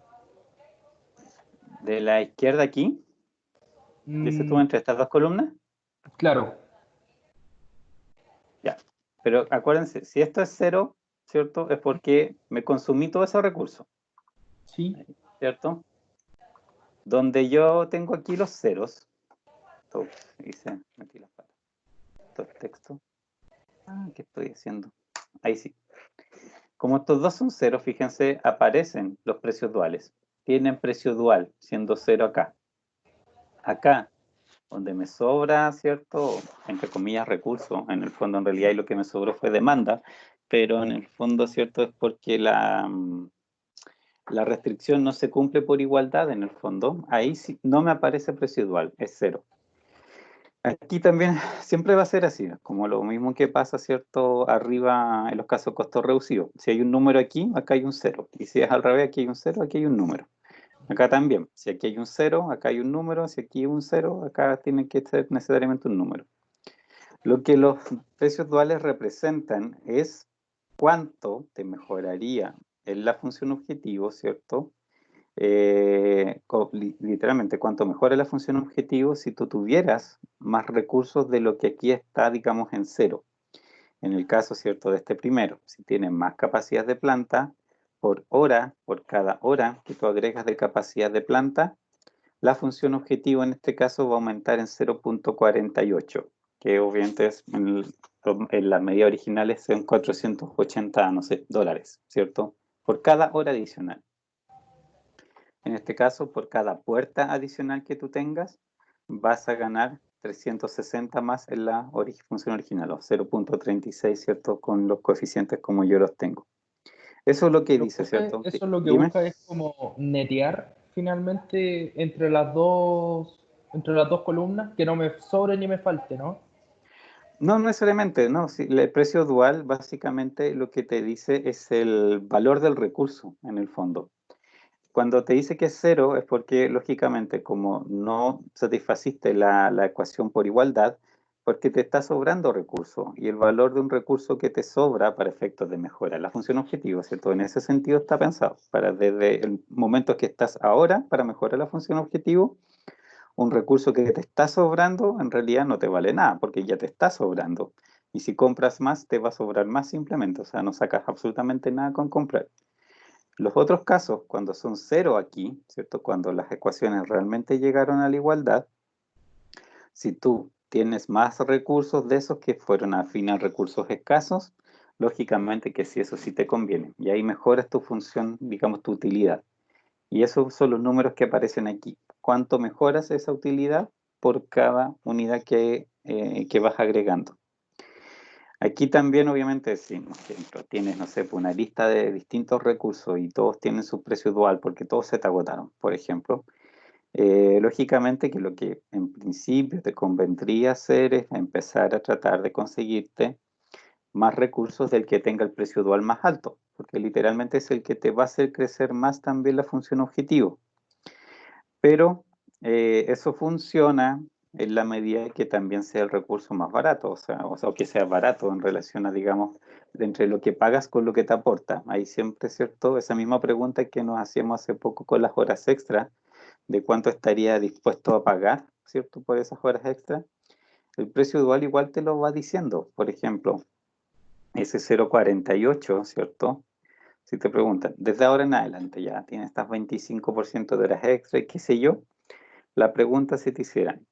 Speaker 1: De la izquierda aquí, dices tú, entre estas dos columnas.
Speaker 2: Claro,
Speaker 1: Ya. Pero acuérdense, si esto es 0, ¿cierto? Es porque me consumí todo ese recurso,
Speaker 2: sí.
Speaker 1: ¿cierto? Donde yo tengo aquí los ceros. Hice, metí las patas. Esto es texto. ¿Qué estoy haciendo? Ahí sí. Como estos dos son ceros, fíjense, aparecen los precios duales. Tienen precio dual, siendo 0 acá. Acá, donde me sobra, ¿cierto? Entre comillas, recurso. En el fondo, en realidad, y lo que me sobró fue demanda, pero en el fondo, ¿cierto? Es porque la restricción no se cumple por igualdad, en el fondo. Ahí sí, no me aparece precio dual, es 0. Aquí también siempre va a ser así, como lo mismo que pasa, ¿cierto? Arriba en los casos costo reducido. Si hay un número aquí, acá hay un 0. Y si es al revés, aquí hay un 0, aquí hay un número. Acá también. Si aquí hay un 0, acá hay un número. Si aquí hay un 0, acá tiene que ser necesariamente un número. Lo que los precios duales representan es cuánto te mejoraría en la función objetivo, ¿cierto? Literalmente, cuanto mejora la función objetivo si tú tuvieras más recursos de lo que aquí está, digamos, en 0. En el caso, ¿cierto?, de este primero, si tienes más capacidad de planta, por hora, por cada hora que tú agregas de capacidad de planta, la función objetivo en este caso va a aumentar en 0,48, que obviamente es en la medida original son 480, no sé, dólares, ¿cierto? Por cada hora adicional. En este caso, por cada puerta adicional que tú tengas, vas a ganar 360 más en la función original, o 0,36, ¿cierto? Con los coeficientes como yo los tengo. Eso es lo que dice, ¿cierto?
Speaker 2: Eso lo que
Speaker 1: Dime.
Speaker 2: busca es como netear finalmente entre las dos columnas, que no me sobre ni me falte, ¿no?
Speaker 1: No, no necesariamente, no. Sí, el precio dual básicamente lo que te dice es el valor del recurso en el fondo. Cuando te dice que es 0 es porque, lógicamente, como no satisfaciste la ecuación por igualdad, porque te está sobrando recurso. Y el valor de un recurso que te sobra para efectos de mejora la función objetivo, ¿cierto? En ese sentido está pensado, para desde el momento que estás ahora, para mejorar la función objetivo, un recurso que te está sobrando en realidad no te vale nada, porque ya te está sobrando. Y si compras más, te va a sobrar más simplemente, o sea, no sacas absolutamente nada con comprar. Los otros casos, cuando son 0 aquí, ¿cierto? Cuando las ecuaciones realmente llegaron a la igualdad, si tú tienes más recursos de esos que fueron al final recursos escasos, lógicamente que sí, eso sí te conviene. Y ahí mejoras tu función, digamos, tu utilidad. Y esos son los números que aparecen aquí. ¿Cuánto mejoras esa utilidad por cada unidad que vas agregando? Aquí también, obviamente, si por ejemplo, tienes, no sé, una lista de distintos recursos y todos tienen su precio dual porque todos se te agotaron, por ejemplo, lógicamente que lo que en principio te convendría hacer es empezar a tratar de conseguirte más recursos del que tenga el precio dual más alto, porque literalmente es el que te va a hacer crecer más también la función objetivo. Pero eso funciona en la medida que también sea el recurso más barato, o que sea barato en relación a, digamos, entre lo que pagas con lo que te aporta. Ahí siempre, ¿cierto? Esa misma pregunta que nos hacíamos hace poco con las horas extras, de cuánto estaría dispuesto a pagar, ¿cierto? Por esas horas extras. El precio dual igual te lo va diciendo. Por ejemplo, ese 0,48, ¿cierto? Si te preguntan, desde ahora en adelante ya tienes estas 25% de horas extra y qué sé yo, la pregunta si te hicieran,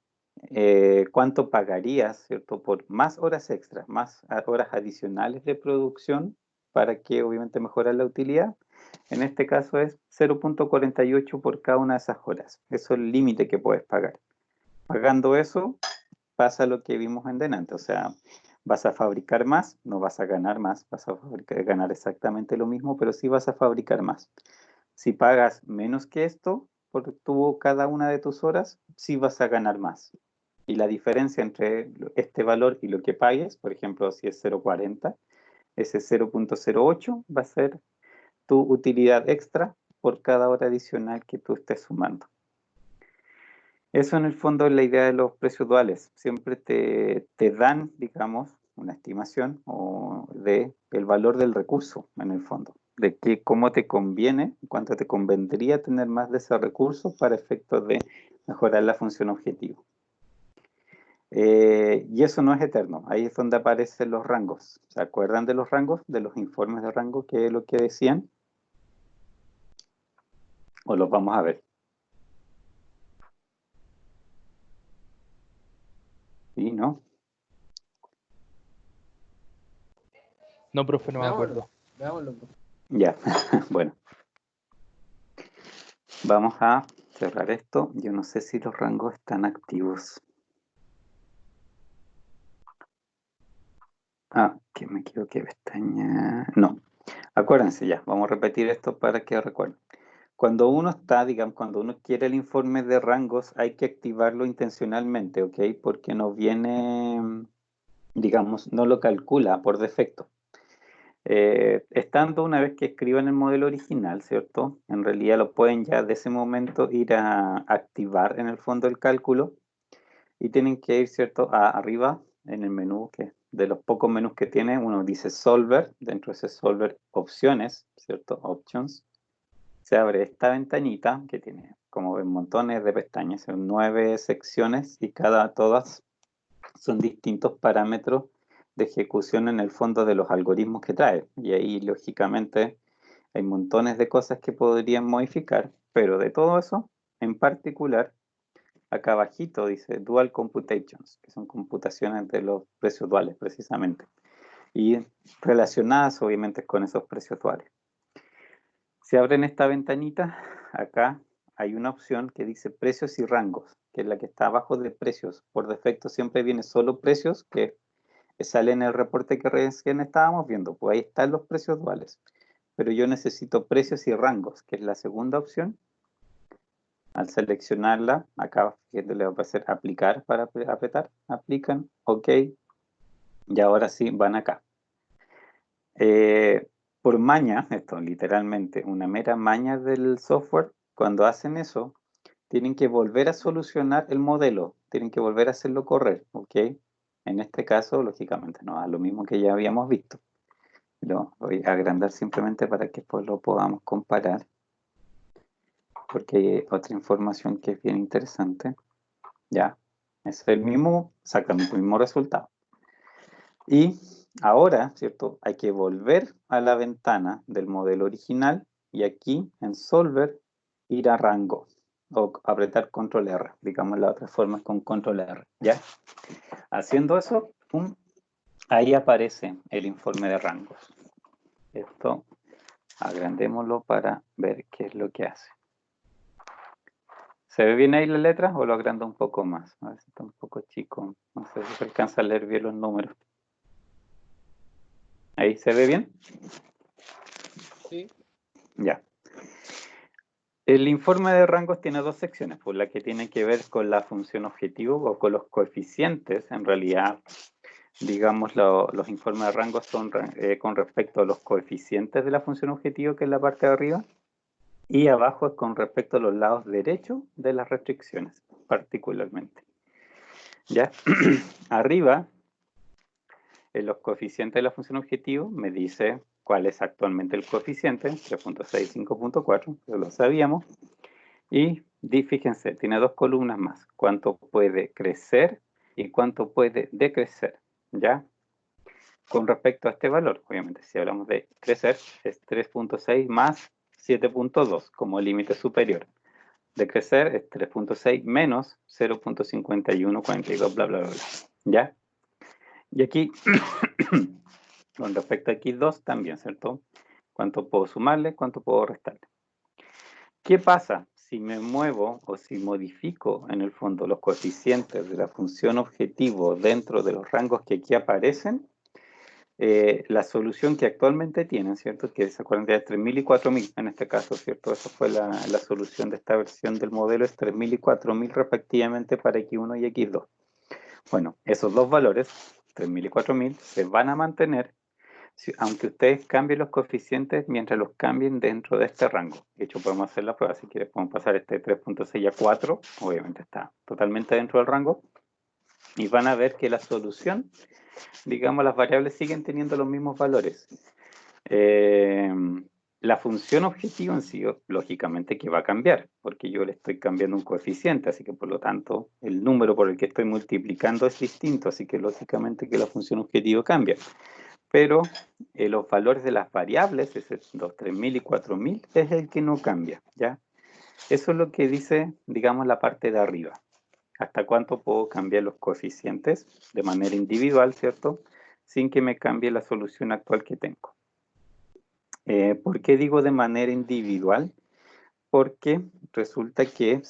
Speaker 1: ¿cuánto pagarías, ¿cierto? Por más horas extras, más horas adicionales de producción para que obviamente mejorar la utilidad. En este caso es 0,48 por cada una de esas horas. Eso es el límite que puedes pagar. Pagando eso, pasa lo que vimos en delante. O sea, vas a fabricar más, no vas a ganar más, vas a ganar exactamente lo mismo, pero sí vas a fabricar más. Si pagas menos que esto por cada una de tus horas, sí vas a ganar más. Y la diferencia entre este valor y lo que pagues, por ejemplo, si es 0,40, ese 0,08 va a ser tu utilidad extra por cada hora adicional que tú estés sumando. Eso en el fondo es la idea de los precios duales. Siempre te dan, digamos, una estimación de el valor del recurso en el fondo, de cómo te conviene, cuánto te convendría tener más de ese recurso para efectos de mejorar la función objetivo. Y eso no es eterno, ahí es donde aparecen los rangos. ¿Se acuerdan de los rangos, de los informes de rango, que es lo que decían? ¿O los vamos a ver? ¿Sí, no?
Speaker 2: No, profe, no me acuerdo.
Speaker 3: Veámoslo, profe.
Speaker 1: Ya, bueno. Vamos a cerrar esto. Yo no sé si los rangos están activos. Ah, que me equivoqué, pestaña. No, acuérdense ya, vamos a repetir esto para que recuerden. Cuando uno está, digamos, cuando uno quiere el informe de rangos, hay que activarlo intencionalmente, ¿ok? Porque no viene, digamos, no lo calcula por defecto. Estando una vez que escriban el modelo original, ¿cierto? En realidad lo pueden ya de ese momento ir a activar en el fondo el cálculo y tienen que ir, ¿cierto? Arriba en el menú, que de los pocos menús que tiene, uno dice Solver, dentro de ese Solver opciones, ¿cierto? Options. Se abre esta ventanita que tiene, como ven, montones de pestañas, son 9 secciones y todas son distintos parámetros de ejecución en el fondo de los algoritmos que trae. Y ahí, lógicamente, hay montones de cosas que podrían modificar, pero de todo eso, en particular, acá abajito dice Dual Computations, que son computaciones de los precios duales, precisamente. Y relacionadas, obviamente, con esos precios duales. Si abren esta ventanita, acá hay una opción que dice precios y rangos, que es la que está abajo de precios. Por defecto siempre viene solo precios, que sale en el reporte que recién estábamos viendo. Pues ahí están los precios duales. Pero yo necesito precios y rangos, que es la segunda opción. Al seleccionarla, acá le va a aparecer aplicar para apretar. Aplican, ok. Y ahora sí, van acá. Por maña, esto literalmente, una mera maña del software, cuando hacen eso, tienen que volver a solucionar el modelo, tienen que volver a hacerlo correr, ¿ok? En este caso, lógicamente, no, a lo mismo que ya habíamos visto. Lo voy a agrandar simplemente para que después lo podamos comparar, porque hay otra información que es bien interesante. Ya, es el mismo, exactamente el mismo resultado. Y ahora, ¿cierto? Hay que volver a la ventana del modelo original y aquí en Solver ir a rango o apretar Control R. Digamos la otra forma es con Control R, ¿ya? Haciendo eso, ¡pum!, ahí aparece el informe de rangos. Esto, agrandémoslo para ver qué es lo que hace. ¿Se ve bien ahí la letra o lo agrando un poco más? A ver si está un poco chico. No sé si se alcanza a leer bien los números. ¿Ahí se ve bien?
Speaker 3: Sí.
Speaker 1: Ya. El informe de rangos tiene dos secciones, pues la que tiene que ver con la función objetivo o con los coeficientes. En realidad, digamos, los informes de rangos son con respecto a los coeficientes de la función objetivo, que es la parte de arriba, y abajo es con respecto a los lados derechos de las restricciones, particularmente. ¿Ya? Arriba, en los coeficientes de la función objetivo, me dice cuál es actualmente el coeficiente, 3.6, 5.4, ya lo sabíamos. Y fíjense, tiene dos columnas más, cuánto puede crecer y cuánto puede decrecer, ¿ya? Con respecto a este valor, obviamente, si hablamos de crecer, es 3.6 más 7.2 como límite superior. Decrecer es 3.6 menos 0.5142, bla, bla, bla, bla, ¿ya? Y aquí, con respecto a X2 también, ¿cierto? ¿Cuánto puedo sumarle? ¿Cuánto puedo restarle? ¿Qué pasa si me muevo o si modifico en el fondo los coeficientes de la función objetivo dentro de los rangos que aquí aparecen? La solución que actualmente tienen, ¿cierto? Que se acuerdan de 3.000 y 4.000 en este caso, ¿cierto? Esa fue la solución de esta versión del modelo, es 3.000 y 4.000 respectivamente para X1 y X2. Bueno, esos dos valores, 3.000 y 4.000, se van a mantener aunque ustedes cambien los coeficientes mientras los cambien dentro de este rango. De hecho, podemos hacer la prueba. Si quieres, podemos pasar este 3.6 a 4. Obviamente está totalmente dentro del rango. Y van a ver que la solución, digamos, las variables siguen teniendo los mismos valores. La función objetivo en sí, lógicamente que va a cambiar, porque yo le estoy cambiando un coeficiente, así que por lo tanto el número por el que estoy multiplicando es distinto, así que lógicamente que la función objetivo cambia. Pero los valores de las variables, ese 2, 3.000 y 4.000, es el que no cambia, ¿ya? Eso es lo que dice, digamos, la parte de arriba. ¿Hasta cuánto puedo cambiar los coeficientes de manera individual, ¿cierto? Sin que me cambie la solución actual que tengo. ¿Por qué digo de manera individual? Porque resulta que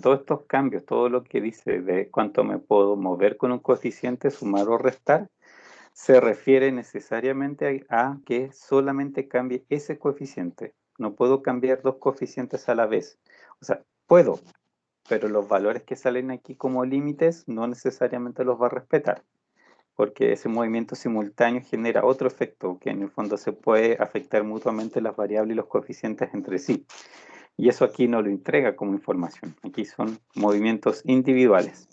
Speaker 1: todos estos cambios, todo lo que dice de cuánto me puedo mover con un coeficiente, sumar o restar, se refiere necesariamente a que solamente cambie ese coeficiente. No puedo cambiar dos coeficientes a la vez. O sea, puedo, pero los valores que salen aquí como límites no necesariamente los va a respetar, porque ese movimiento simultáneo genera otro efecto que en el fondo se puede afectar mutuamente las variables y los coeficientes entre sí. Y eso aquí no lo entrega como información. Aquí son movimientos individuales.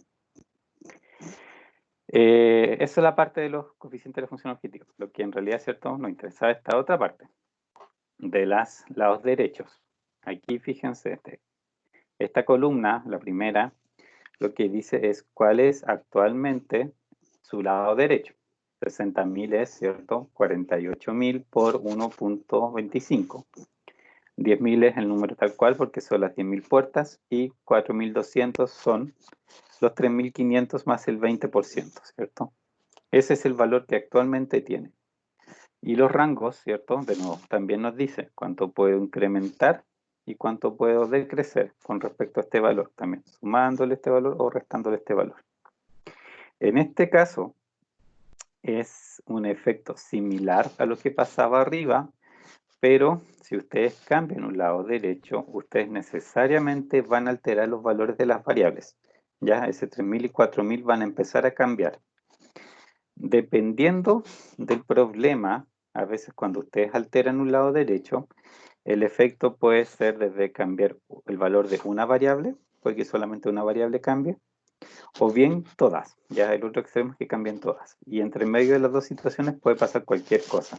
Speaker 1: Esa es la parte de los coeficientes de la función objetivo. Lo que en realidad, ¿cierto?, nos interesa esta otra parte, de los lados derechos. Aquí fíjense, esta columna, la primera, lo que dice es cuál es actualmente su lado derecho. 60.000 es, ¿cierto?, 48.000 por 1.25. 10.000 es el número tal cual porque son las 10.000 puertas y 4.200 son los 3.500 más el 20%, ¿cierto? Ese es el valor que actualmente tiene. Y los rangos, ¿cierto? De nuevo, también nos dice cuánto puedo incrementar y cuánto puedo decrecer con respecto a este valor, también sumándole este valor o restándole este valor. En este caso, es un efecto similar a lo que pasaba arriba, pero si ustedes cambian un lado derecho, ustedes necesariamente van a alterar los valores de las variables. Ya ese 3.000 y 4.000 van a empezar a cambiar. Dependiendo del problema, a veces cuando ustedes alteran un lado derecho, el efecto puede ser desde cambiar el valor de una variable, puede que solamente una variable cambie, o bien todas. Ya el otro extremo es que cambien todas. Y entre medio de las dos situaciones puede pasar cualquier cosa.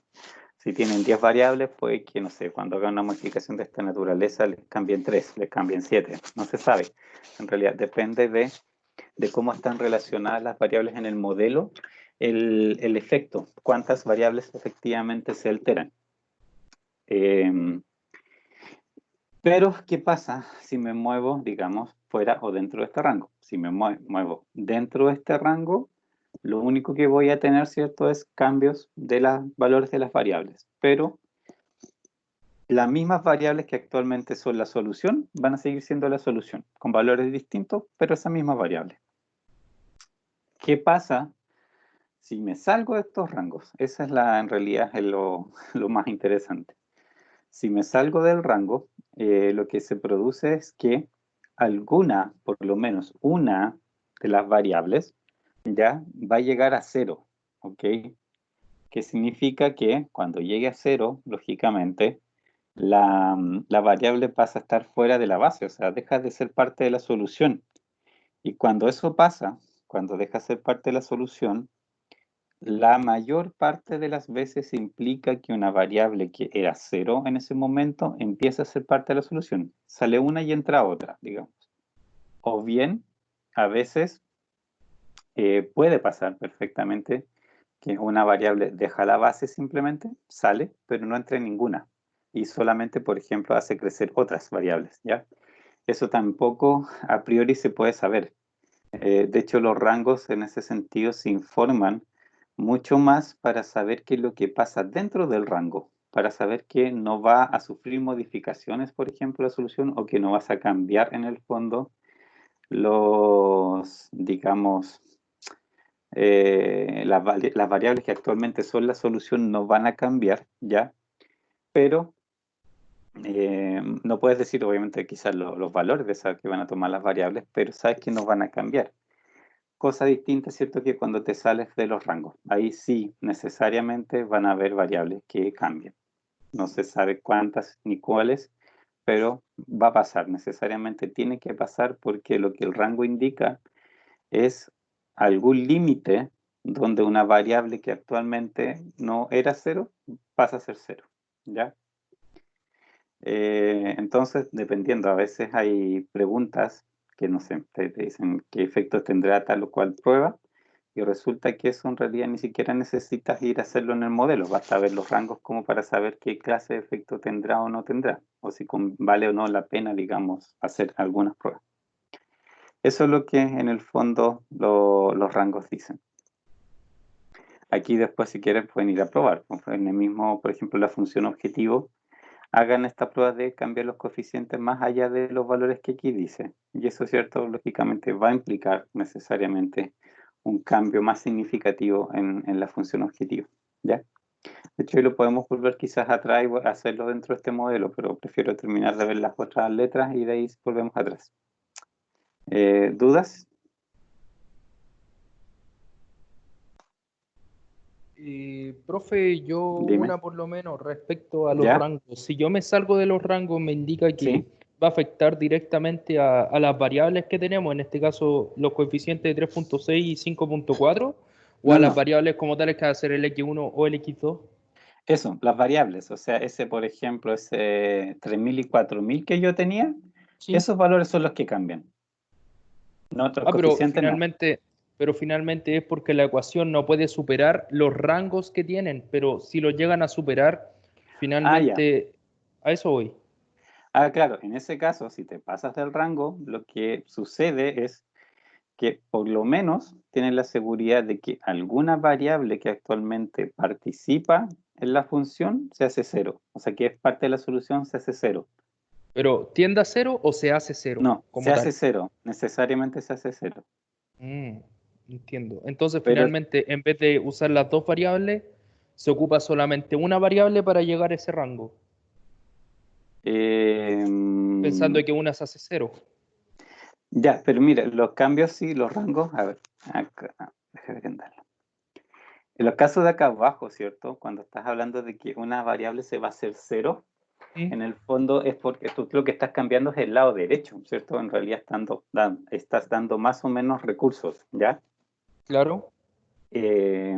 Speaker 1: Si tienen 10 variables, puede que, no sé, cuando hagan una modificación de esta naturaleza, les cambien 3, les cambien 7. No se sabe. En realidad depende de cómo están relacionadas las variables en el modelo, el efecto, cuántas variables efectivamente se alteran. Pero, ¿qué pasa si me muevo, digamos, fuera o dentro de este rango? Si me muevo dentro de este rango, lo único que voy a tener, ¿cierto?, es cambios de los valores de las variables. Pero las mismas variables que actualmente son la solución van a seguir siendo la solución, con valores distintos, pero esas mismas variables. ¿Qué pasa si me salgo de estos rangos? Esa es en realidad es lo más interesante. Si me salgo del rango, lo que se produce es que alguna, por lo menos una de las variables, ya va a llegar a 0, ¿ok? Que significa que cuando llegue a 0, lógicamente, la variable pasa a estar fuera de la base, o sea, deja de ser parte de la solución. Y cuando eso pasa, cuando deja de ser parte de la solución, la mayor parte de las veces implica que una variable que era 0 en ese momento empieza a ser parte de la solución. Sale una y entra otra, digamos. O bien, a veces puede pasar perfectamente que una variable deja la base simplemente, sale, pero no entra en ninguna. Y solamente, por ejemplo, hace crecer otras variables, ¿ya? Eso tampoco a priori se puede saber. De hecho, los rangos en ese sentido se informan mucho más para saber qué es lo que pasa dentro del rango, para saber que no va a sufrir modificaciones, por ejemplo, la solución, o que no vas a cambiar en el fondo los, digamos, las variables que actualmente son la solución no van a cambiar, ¿ya? Pero no puedes decir, obviamente, quizás los valores de esas que van a tomar las variables, pero sabes que no van a cambiar. Cosa distinta, ¿cierto? Que cuando te sales de los rangos. Ahí sí, necesariamente van a haber variables que cambien. No se sabe cuántas ni cuáles, pero va a pasar. Necesariamente tiene que pasar porque lo que el rango indica es algún límite donde una variable que actualmente no era 0 pasa a ser 0, ¿ya? Entonces, dependiendo, a veces hay preguntas que no sé, te dicen qué efectos tendrá tal o cual prueba, y resulta que eso en realidad ni siquiera necesitas ir a hacerlo en el modelo, basta ver los rangos como para saber qué clase de efecto tendrá o no tendrá, o si vale o no la pena, digamos, hacer algunas pruebas. Eso es lo que en el fondo los rangos dicen. Aquí después, si quieren, pueden ir a probar. En el mismo, por ejemplo, la función objetivo, hagan esta prueba de cambiar los coeficientes más allá de los valores que aquí dice. Y eso, cierto, lógicamente va a implicar necesariamente un cambio más significativo en la función objetivo, ¿ya? De hecho, hoy lo podemos volver quizás atrás y hacerlo dentro de este modelo, pero prefiero terminar de ver las otras letras y de ahí volvemos atrás. ¿Dudas?
Speaker 2: Profe, yo
Speaker 1: Dime.
Speaker 2: una por lo menos respecto a los
Speaker 1: ¿Ya?
Speaker 2: rangos. Si yo me salgo de los rangos, me indica que
Speaker 1: ¿Sí?
Speaker 2: va a afectar directamente a las variables que tenemos, en este caso los coeficientes de 3.6 y 5.4, o
Speaker 1: No,
Speaker 2: a las
Speaker 1: no.
Speaker 2: variables como tales que va a ser el X1 o el X2.
Speaker 1: Eso, las variables. O sea, ese, por ejemplo, ese 3000 y 4000 que yo tenía,
Speaker 2: Sí.
Speaker 1: esos valores son los que cambian. No, otros
Speaker 2: Ah,
Speaker 1: coeficientes no.
Speaker 2: pero finalmente es porque la ecuación no puede superar los rangos que tienen, pero si lo llegan a superar,
Speaker 1: Ah, ya.
Speaker 2: finalmente a eso voy.
Speaker 1: Ah, claro, en ese caso, si te pasas del rango, lo que sucede es que por lo menos tienes la seguridad de que alguna variable que actualmente participa en la función se hace 0. O sea, que es parte de la solución, se hace 0.
Speaker 2: Pero ¿tiende a cero o se hace cero
Speaker 1: No, se
Speaker 2: como
Speaker 1: hace
Speaker 2: tal?
Speaker 1: 0. Necesariamente se hace 0.
Speaker 2: Mm, entiendo. Entonces,
Speaker 1: Pero
Speaker 2: finalmente, en vez de usar las dos variables, se ocupa solamente una variable para llegar a ese rango,
Speaker 1: eh,
Speaker 2: pensando que una se hace cero.
Speaker 1: ya, pero mira, los cambios sí, los rangos, a ver, acá, déjame agrandarlo. En los casos de acá abajo, ¿cierto? Cuando estás hablando de que una variable se va a hacer 0,
Speaker 2: ¿Mm?
Speaker 1: en el fondo es porque tú lo que estás cambiando es el lado derecho, ¿cierto? En realidad estás dando más o menos recursos, ¿ya?
Speaker 2: Claro.
Speaker 1: Eh,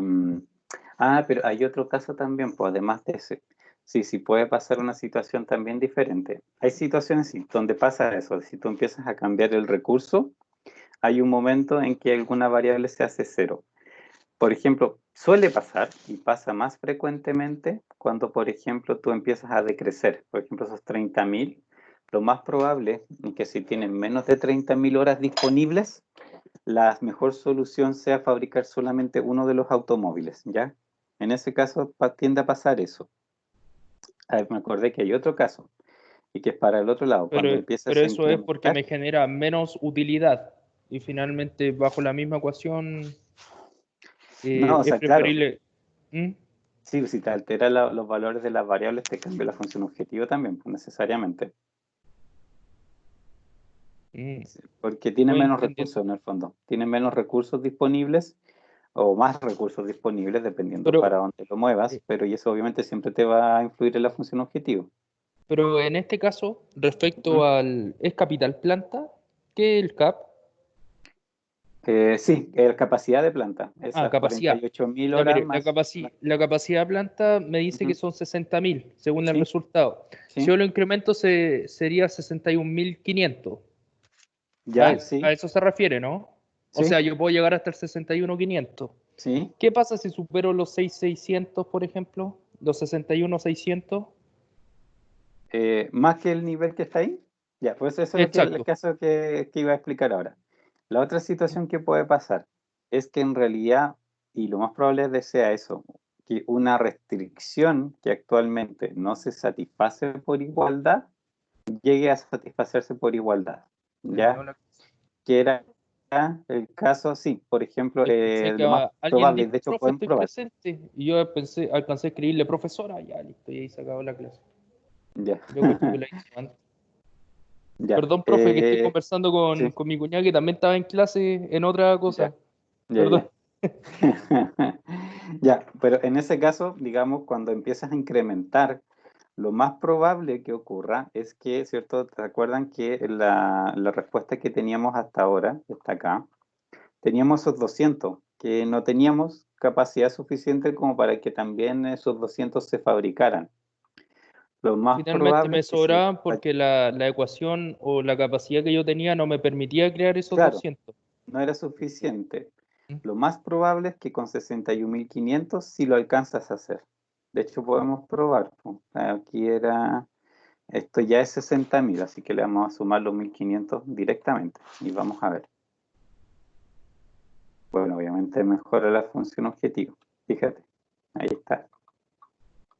Speaker 1: pero hay otro caso también, pues además de ese. Sí, sí puede pasar una situación también diferente. Hay situaciones sí, donde pasa eso. Si tú empiezas a cambiar el recurso, hay un momento en que alguna variable se hace 0. Por ejemplo, suele pasar y pasa más frecuentemente cuando, por ejemplo, tú empiezas a decrecer. Por ejemplo, esos 30.000, lo más probable es que si tienen menos de 30.000 horas disponibles, la mejor solución sea fabricar solamente uno de los automóviles, ¿ya? En ese caso tiende a pasar eso. A ver, me acordé que hay otro caso, y que es para el otro lado, cuando empiezas
Speaker 2: Pero
Speaker 1: a
Speaker 2: eso es porque
Speaker 1: incrementar.
Speaker 2: me genera menos utilidad y finalmente bajo la misma ecuación
Speaker 1: No, o
Speaker 2: es
Speaker 1: sea, claro,
Speaker 2: preferible. ¿Mm?
Speaker 1: sí, si te altera los valores de las variables, te cambia la función objetivo también, pues necesariamente.
Speaker 2: Mm.
Speaker 1: Sí, porque tiene
Speaker 2: Voy
Speaker 1: menos
Speaker 2: entendiendo.
Speaker 1: recursos en el fondo. Tiene menos recursos disponibles o más recursos disponibles, dependiendo para
Speaker 2: Pero,
Speaker 1: dónde lo muevas,
Speaker 2: eh,
Speaker 1: pero y eso obviamente siempre te va a influir en la función objetivo.
Speaker 2: pero en este caso, respecto
Speaker 1: ¿Mm?
Speaker 2: al... ¿Es capital planta? ¿Qué es el CAP?
Speaker 1: Sí, capacidad de planta.
Speaker 2: Ah,
Speaker 1: Esas
Speaker 2: capacidad.
Speaker 1: 48.000
Speaker 2: Ya,
Speaker 1: horas
Speaker 2: mire,
Speaker 1: más.
Speaker 2: la capacidad de planta me dice que
Speaker 1: Ujú.
Speaker 2: son 60.000, según el
Speaker 1: Sí,
Speaker 2: resultado. Si yo
Speaker 1: sí.
Speaker 2: lo incremento, sería 61.500.
Speaker 1: Ya,
Speaker 2: A
Speaker 1: sí,
Speaker 2: eso se refiere, ¿no? O sea,
Speaker 1: sí,
Speaker 2: yo puedo llegar hasta el 61.500.
Speaker 1: sí.
Speaker 2: ¿Qué pasa si supero los 6.600, por ejemplo? Los 61.600.
Speaker 1: Más que el nivel que está ahí. Ya, pues eso es el
Speaker 2: Exacto.
Speaker 1: caso que iba a explicar ahora. La otra situación que puede pasar es que en realidad, y lo más probable es que sea eso, que una restricción que actualmente no se satisface por igualdad, llegue a satisfacerse por igualdad.
Speaker 2: Se me
Speaker 1: ¿Ya?
Speaker 2: acabó la-
Speaker 1: Que era el caso, sí, por ejemplo,
Speaker 2: Escuché que
Speaker 1: lo más
Speaker 2: alguien
Speaker 1: probable,
Speaker 2: dijo,
Speaker 1: de hecho
Speaker 2: profe,
Speaker 1: pueden
Speaker 2: estoy
Speaker 1: probar.
Speaker 2: presente. Y yo alcancé a escribirle, profesora, ya listo, y ahí se acabó la clase.
Speaker 1: Ya,
Speaker 2: Yo cacho que la hice antes.
Speaker 1: ya,
Speaker 2: Perdón, profe, que estoy conversando
Speaker 1: sí,
Speaker 2: con mi cuñada que también estaba en clase en otra cosa.
Speaker 1: ya, ya,
Speaker 2: Perdón.
Speaker 1: ya. Ya, pero en ese caso, digamos, cuando empiezas a incrementar, lo más probable que ocurra es que, ¿cierto? ¿Te acuerdan que la respuesta que teníamos hasta ahora, está acá, teníamos esos 200 que no teníamos capacidad suficiente como para que también esos 200 se fabricaran? Lo más
Speaker 2: Finalmente
Speaker 1: probable
Speaker 2: me
Speaker 1: es que sí.
Speaker 2: sobraban porque la ecuación o la capacidad que yo tenía no me permitía crear esos
Speaker 1: Claro,
Speaker 2: 200.
Speaker 1: no era suficiente.
Speaker 2: ¿Mm?
Speaker 1: Lo más probable es que con 61.500 sí lo alcanzas a hacer. De hecho, podemos probar, po. Aquí era, esto ya es 60.000, así que le vamos a sumar los 1.500 directamente y vamos a ver. Bueno, obviamente mejora la función objetivo. Fíjate, ahí está.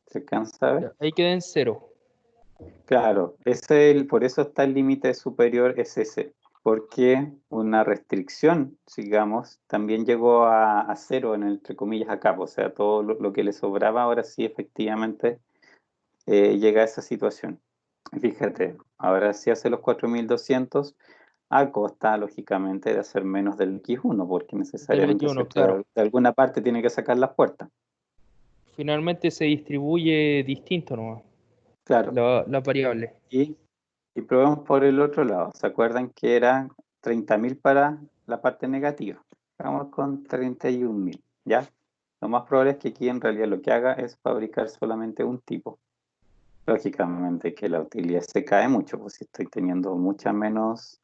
Speaker 1: ¿Se alcanza a ver?
Speaker 2: Ya, ahí quedé en cero.
Speaker 1: Claro, por eso está el límite superior es ese, porque una restricción, digamos, también llegó a cero en entre comillas acá, o sea, todo lo que le sobraba ahora sí efectivamente llega a esa situación. Fíjate, ahora sí hace los 4.200 a costa, lógicamente, de hacer menos del X1, porque
Speaker 2: Del
Speaker 1: necesariamente,
Speaker 2: X1,
Speaker 1: ¿cierto?
Speaker 2: claro.
Speaker 1: De alguna parte tiene que sacar las puertas.
Speaker 2: Finalmente se distribuye distinto nomás,
Speaker 1: Claro.
Speaker 2: la variable.
Speaker 1: Y Y probemos por el otro lado. ¿Se acuerdan que eran 30.000 para la parte negativa? Vamos con 31.000, ¿ya? Lo más probable es que aquí en realidad lo que haga es fabricar solamente un tipo. Lógicamente que la utilidad se cae mucho, pues si estoy teniendo mucha menos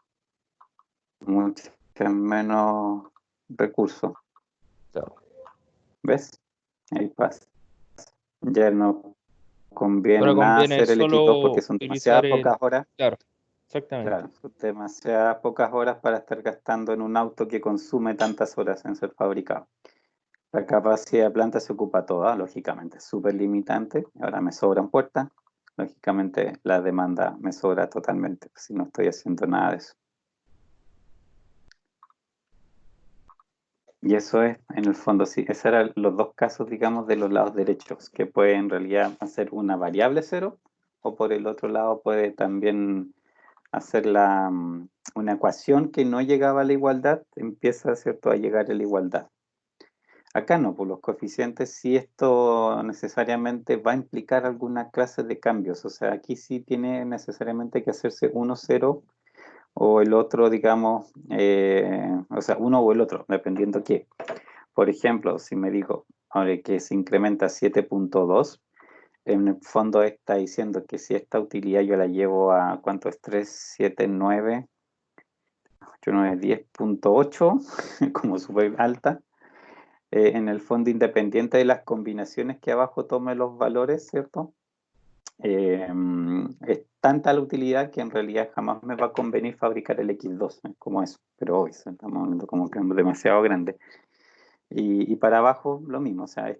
Speaker 1: recursos.
Speaker 2: Claro.
Speaker 1: ¿Ves? Ahí pasa. Ya no conviene
Speaker 2: Ahora
Speaker 1: nada
Speaker 2: conviene
Speaker 1: hacer el X2
Speaker 2: solo
Speaker 1: porque son
Speaker 2: utilizar
Speaker 1: demasiadas
Speaker 2: el...
Speaker 1: pocas horas.
Speaker 2: Claro, exactamente.
Speaker 1: Claro, son demasiadas pocas horas para estar gastando en un auto que consume tantas horas en ser fabricado. La capacidad de planta se ocupa toda, lógicamente, es súper limitante. Ahora me sobran puertas. Lógicamente, la demanda me sobra totalmente, si no estoy haciendo nada de eso. Y eso es, en el fondo, sí, esos eran los dos casos, digamos, de los lados derechos, que puede en realidad hacer una variable cero, o por el otro lado puede también hacer una ecuación que no llegaba a la igualdad, empieza, ¿cierto?, a llegar a la igualdad. Acá no, por los coeficientes sí esto necesariamente va a implicar alguna clase de cambios, o sea, aquí sí tiene necesariamente que hacerse uno cero o el otro, digamos, o sea, uno o el otro, dependiendo qué. Por ejemplo, si me digo ahora que se incrementa 7.2, en el fondo está diciendo que si esta utilidad yo la llevo a, ¿cuánto es? 3, 7, 9, 8, 9, 10.8, como súper alta. En el fondo, independiente de las combinaciones que abajo tome los valores, ¿cierto? Es tanta la utilidad que en realidad jamás me va a convenir fabricar el X2, es como eso, pero hoy estamos hablando como que es demasiado grande. Y para abajo lo mismo, o sea,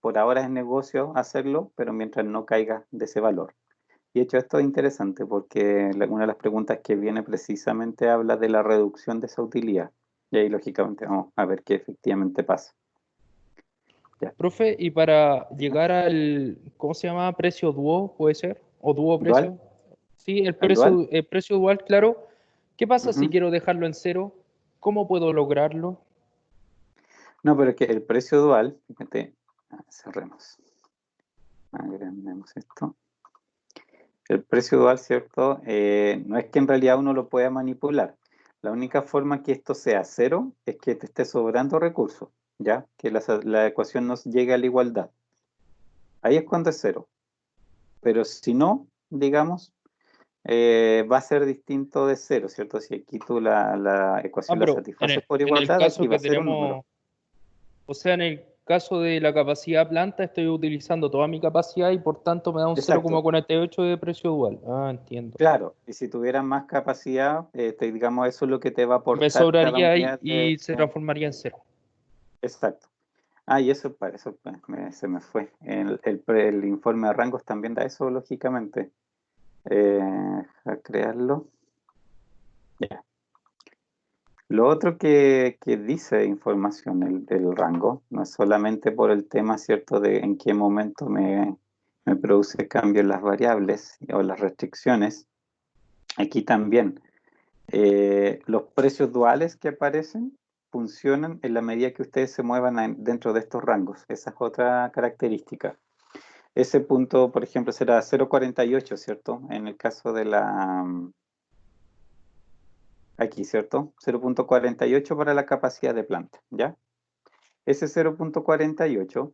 Speaker 1: por ahora es negocio hacerlo, pero mientras no caiga de ese valor. Y de hecho esto es interesante porque una de las preguntas que viene precisamente habla de la reducción de esa utilidad. Y ahí lógicamente vamos a ver qué efectivamente pasa. Ya.
Speaker 2: Profe, y para llegar al, ¿cómo se llama? Precio dúo, ¿puede ser? ¿O dúo
Speaker 1: ¿Dual?
Speaker 2: precio? Sí,
Speaker 1: ¿El dual?
Speaker 2: el precio dual, claro. ¿Qué pasa si
Speaker 1: Ujú.
Speaker 2: quiero dejarlo en cero? ¿Cómo puedo lograrlo?
Speaker 1: No, pero es que el precio dual, fíjate, cerremos, agrandemos esto. El precio dual, ¿cierto? No es que en realidad uno lo pueda manipular, La única forma que esto sea cero es que te esté sobrando recursos, ¿ya? Que la ecuación no llegue a la igualdad. Ahí es cuando es cero. Pero si no, digamos, va a ser distinto de cero, ¿cierto? Si aquí tú la ecuación la
Speaker 2: Pero
Speaker 1: satisfaces por
Speaker 2: en el
Speaker 1: igualdad, aquí
Speaker 2: caso
Speaker 1: va
Speaker 2: que
Speaker 1: a ser un número.
Speaker 2: tenemos, o sea, en el caso de la capacidad planta, estoy utilizando toda mi capacidad y por tanto me da un
Speaker 1: Exacto,
Speaker 2: 0,48 de precio dual. Ah, entiendo.
Speaker 1: claro. Y si tuvieras más capacidad, digamos, eso es lo que te va a
Speaker 2: Me
Speaker 1: aportar cada
Speaker 2: sobraría
Speaker 1: unidad
Speaker 2: y se transformaría en cero.
Speaker 1: Exacto. Ah, y eso pues, se me fue. El informe de rangos también da eso, lógicamente. A crearlo. Ya. Lo otro que dice información del rango, no es solamente por el tema, ¿cierto?, de en qué momento me produce cambio en las variables o las restricciones. Aquí también, los precios duales que aparecen funcionan en la medida que ustedes se muevan dentro de estos rangos. Esa es otra característica. Ese punto, por ejemplo, será 0,48, ¿cierto? En el caso de aquí, ¿cierto? 0,48 para la capacidad de planta, ¿ya? Ese 0,48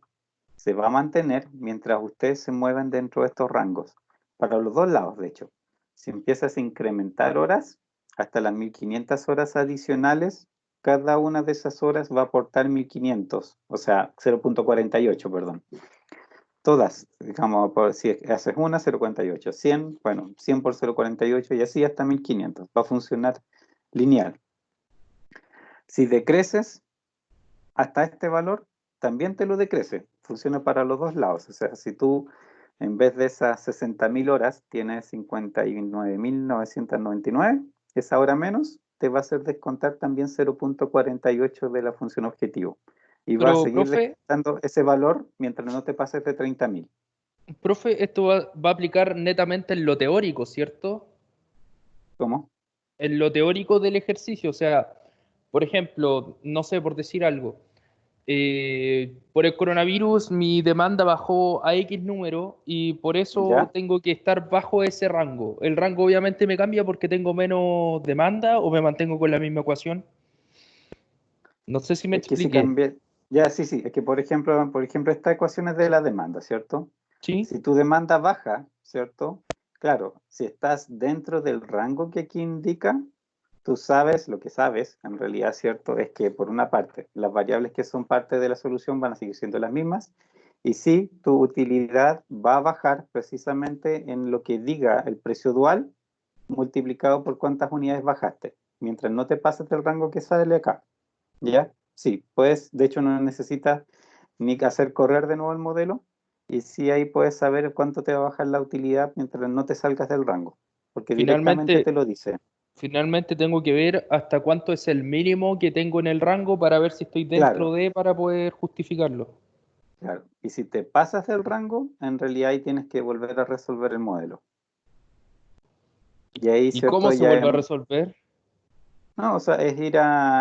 Speaker 1: se va a mantener mientras ustedes se muevan dentro de estos rangos, para los dos lados, de hecho. Si empiezas a incrementar horas, hasta las 1500 horas adicionales, cada una de esas horas va a aportar 1500, o sea, 0,48, perdón. Todas, digamos, si haces una, 0,48, 100, bueno, 100 por 0,48 y así hasta 1500. Va a funcionar lineal. Si decreces hasta este valor, también te lo decrece. Funciona para los dos lados. O sea, si tú en vez de esas 60.000 horas tienes 59.999, esa hora menos te va a hacer descontar también 0,48 de la función objetivo. Y va a
Speaker 2: Pero,
Speaker 1: seguir descontando ese valor mientras no te pases de 30.000.
Speaker 2: profe, esto va a aplicar netamente en lo teórico, ¿cierto?
Speaker 1: ¿Cómo?
Speaker 2: En lo teórico del ejercicio. O sea, por ejemplo, no sé, por decir algo, por el coronavirus mi demanda bajó a X número y por eso
Speaker 1: ¿Ya?
Speaker 2: tengo que estar bajo ese rango. El rango obviamente me cambia porque tengo menos demanda o me mantengo con la misma ecuación. No sé si me
Speaker 1: Es que si
Speaker 2: expliqué.
Speaker 1: cambia, ya sí, sí, es que por ejemplo, esta ecuación es de la demanda, ¿cierto?
Speaker 2: ¿Sí?
Speaker 1: Si tu demanda baja, ¿cierto? Claro, si estás dentro del rango que aquí indica, tú sabes, lo que sabes, en realidad, ¿cierto? Es que por una parte, las variables que son parte de la solución van a seguir siendo las mismas, y sí, tu utilidad va a bajar precisamente en lo que diga el precio dual multiplicado por cuántas unidades bajaste, mientras no te pases del rango que sale acá. ¿Ya? Sí, pues de hecho no necesitas ni que hacer correr de nuevo el modelo y sí ahí puedes saber cuánto te va a bajar la utilidad mientras no te salgas del rango, porque directamente
Speaker 2: Finalmente,
Speaker 1: te lo dice.
Speaker 2: finalmente tengo que ver hasta cuánto es el mínimo que tengo en el rango para ver si estoy dentro
Speaker 1: Claro,
Speaker 2: de para poder justificarlo.
Speaker 1: claro. Y si te pasas del rango, en realidad ahí tienes que volver a resolver el modelo. Y ahí,
Speaker 2: ¿Y cómo
Speaker 1: ¿cierto?
Speaker 2: se
Speaker 1: Ya
Speaker 2: vuelve a resolver?
Speaker 1: no, o sea, es ir a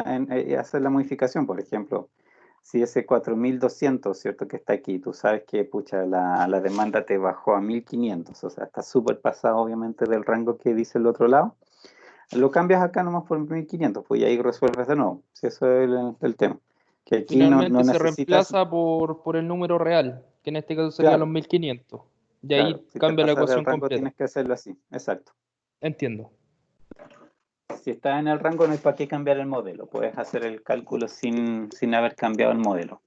Speaker 1: hacer la modificación, por ejemplo. Si ese 4.200, ¿cierto? Que está aquí, tú sabes que, pucha, la demanda te bajó a 1.500, o sea, está súper pasado, obviamente, del rango que dice el otro lado. Lo cambias acá nomás por 1.500, pues y ahí resuelves de nuevo. Si eso es el tema. Que aquí no
Speaker 2: Finalmente se
Speaker 1: necesitas,
Speaker 2: reemplaza por el número real, que en este caso serían los
Speaker 1: claro,
Speaker 2: 1500. Y
Speaker 1: claro,
Speaker 2: ahí
Speaker 1: si te
Speaker 2: cambia la
Speaker 1: pasas del
Speaker 2: ecuación
Speaker 1: rango
Speaker 2: completa.
Speaker 1: tienes que hacerlo así, exacto.
Speaker 2: Entiendo.
Speaker 1: Si estás en el rango no hay para qué cambiar el modelo, puedes hacer el cálculo sin haber cambiado el modelo.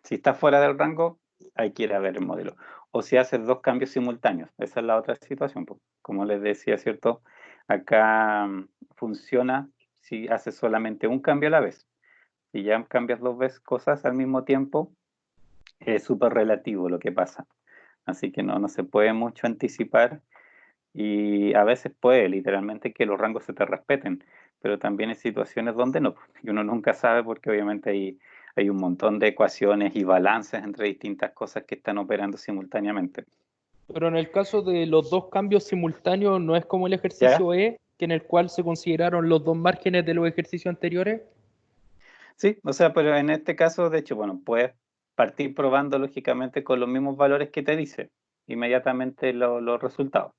Speaker 1: Si estás fuera del rango, hay que ir a ver el modelo. O si haces dos cambios simultáneos, esa es la otra situación, pues. Como les decía, ¿cierto? Acá funciona si haces solamente un cambio a la vez. Si ya cambias dos veces cosas al mismo tiempo, es súper relativo lo que pasa. Así que no se puede mucho anticipar y a veces puede literalmente que los rangos se te respeten, pero también hay situaciones donde no, y uno nunca sabe porque obviamente hay un montón de ecuaciones y balances entre distintas cosas que están operando simultáneamente.
Speaker 2: Pero en el caso de los dos cambios simultáneos, ¿no es como el
Speaker 1: ¿Ya?
Speaker 2: ejercicio E, que en el cual se consideraron los dos márgenes de los ejercicios anteriores?
Speaker 1: Sí, o sea, pero en este caso, de hecho, bueno, puedes partir probando lógicamente con los mismos valores que te dice inmediatamente los resultados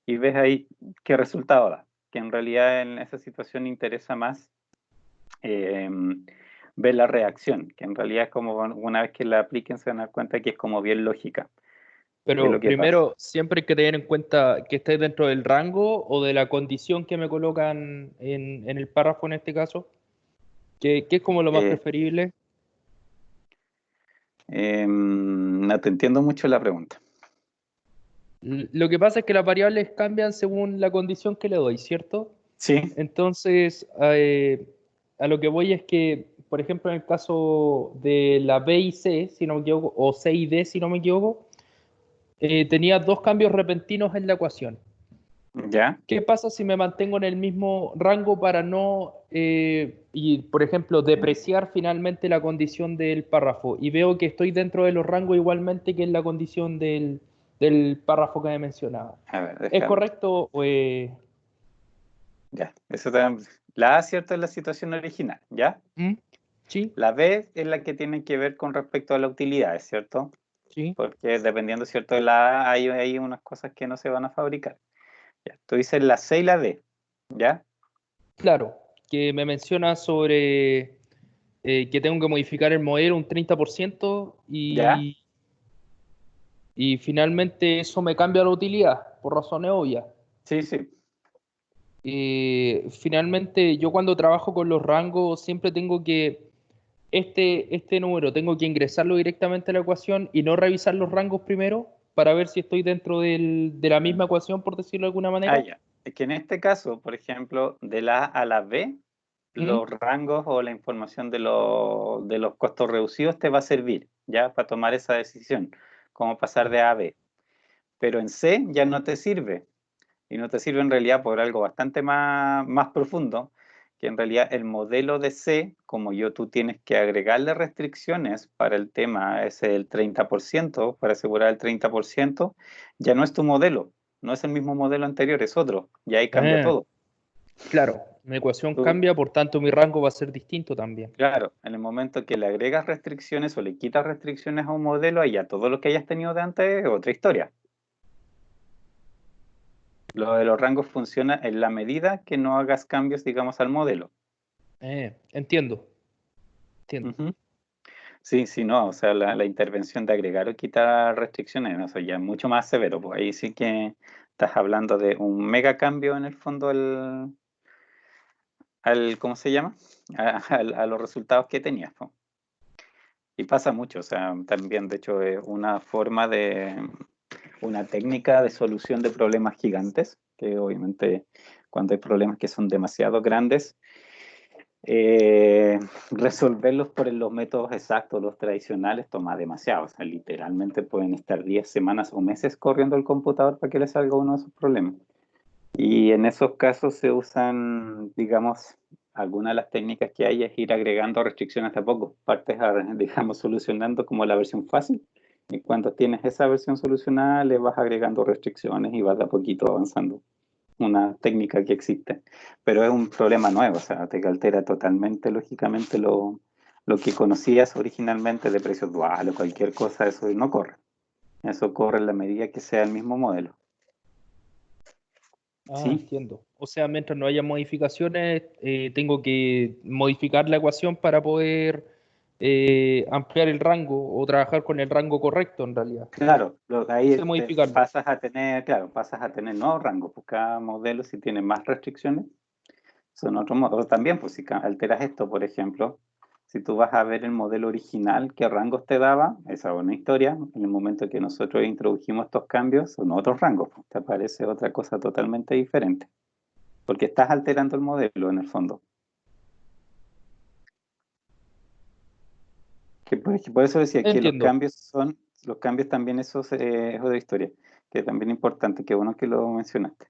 Speaker 1: y ves ahí qué resultado da, que en realidad en esa situación interesa más ver la reacción, que en realidad es como una vez que la apliquen se van a dar cuenta que es como bien lógica. ¿Qué es lo
Speaker 2: Pero
Speaker 1: que pasa?
Speaker 2: primero, siempre hay que tener en cuenta que estés dentro del rango o de la condición que me colocan en el párrafo en este caso, que es como lo más
Speaker 1: Eh,
Speaker 2: preferible.
Speaker 1: no te entiendo mucho la pregunta.
Speaker 2: Lo que pasa es que las variables cambian según la condición que le doy, ¿cierto?
Speaker 1: Sí,
Speaker 2: Entonces, a lo que voy es que, por ejemplo, en el caso de la B y C, si no me equivoco, o C y D, si no me equivoco, tenía dos cambios repentinos en la ecuación.
Speaker 1: ya,
Speaker 2: ¿Qué pasa si me mantengo en el mismo rango para no, y por ejemplo, depreciar finalmente la condición del párrafo? Y veo que estoy dentro de los rangos igualmente que en la condición del párrafo que me mencionaba.
Speaker 1: a ver,
Speaker 2: ¿Es
Speaker 1: déjame.
Speaker 2: correcto?
Speaker 1: Ya, la A, ¿cierto? Es la situación original, ¿ya?
Speaker 2: ¿Mm? ¿Sí?
Speaker 1: La B es la que tiene que ver con respecto a la utilidad, ¿es cierto?
Speaker 2: ¿Sí?
Speaker 1: Porque dependiendo, ¿cierto? De la A hay unas cosas que no se van a fabricar. Ya, tú dices la C y la D, ¿ya?
Speaker 2: Claro, que me menciona sobre que tengo que modificar el modelo un 30%
Speaker 1: ¿Ya?
Speaker 2: y finalmente eso me cambia la utilidad, por razones obvias.
Speaker 1: Sí, sí.
Speaker 2: Finalmente, yo cuando trabajo con los rangos siempre tengo que, este número, tengo que ingresarlo directamente a la ecuación y no revisar los rangos primero para ver si estoy dentro de la misma ecuación, por decirlo de alguna
Speaker 1: Ah,
Speaker 2: manera.
Speaker 1: ya. Es que en este caso, por ejemplo, de la A a la B,
Speaker 2: ¿Mm?
Speaker 1: los rangos o la información de los costos reducidos te va a servir, ¿ya? Para tomar esa decisión, cómo pasar de A a B. Pero en C ya no te sirve. Y no te sirve en realidad por algo bastante más profundo, que en realidad el modelo de C, como tú tienes que agregarle restricciones para el tema ese del 30%, para asegurar el 30%, ya no es tu modelo, no es el mismo modelo anterior, es otro, y ahí cambia
Speaker 2: Ah,
Speaker 1: todo.
Speaker 2: claro, mi ecuación
Speaker 1: Tú,
Speaker 2: cambia, por tanto mi rango va a ser distinto también.
Speaker 1: claro, en el momento que le agregas restricciones o le quitas restricciones a un modelo, ahí ya todo lo que hayas tenido de antes es otra historia. Lo de los rangos funciona en la medida que no hagas cambios, digamos, al modelo.
Speaker 2: Entiendo, entiendo.
Speaker 1: Ujú. Sí, sí, no, o sea, la intervención de agregar o quitar restricciones, no, eso ya es mucho más severo, pues ahí sí que estás hablando de un mega cambio en el fondo ¿cómo se llama? A los resultados que tenías, pues. Y pasa mucho, o sea, también de hecho es una técnica de solución de problemas gigantes, que obviamente cuando hay problemas que son demasiado grandes, eh, resolverlos por los métodos exactos, los tradicionales, toma demasiado. O sea, literalmente pueden estar 10 semanas o meses corriendo el computador para que le salga uno de esos problemas. Y en esos casos se usan, digamos, algunas de las técnicas que hay es ir agregando restricciones de a poco. Partes, digamos, solucionando como la versión fácil. Y cuando tienes esa versión solucionada, le vas agregando restricciones y vas de a poquito avanzando, una técnica que existe, pero es un problema nuevo, o sea, te altera totalmente, lógicamente, lo que conocías originalmente de precios duales o cualquier cosa, eso no corre. Eso corre en la medida que sea el mismo modelo.
Speaker 2: Ah,
Speaker 1: ¿Sí?
Speaker 2: entiendo. O sea, mientras no haya modificaciones, tengo que modificar la ecuación para poder ampliar el rango o trabajar con el rango correcto en realidad.
Speaker 1: Claro, ahí
Speaker 2: Sé modificarlo.
Speaker 1: pasas a tener nuevos rangos, pues cada modelo si tiene más restricciones son otros modelos. También, pues si alteras esto, por ejemplo, si tú vas a ver el modelo original, qué rangos te daba, esa es una historia. En el momento que nosotros introdujimos estos cambios, son otros rangos, pues, te aparece otra cosa totalmente diferente, porque estás alterando el modelo en el fondo. Por eso decía que
Speaker 2: Entiendo.
Speaker 1: los cambios también, eso es otra historia, que también es importante, que bueno que lo mencionaste.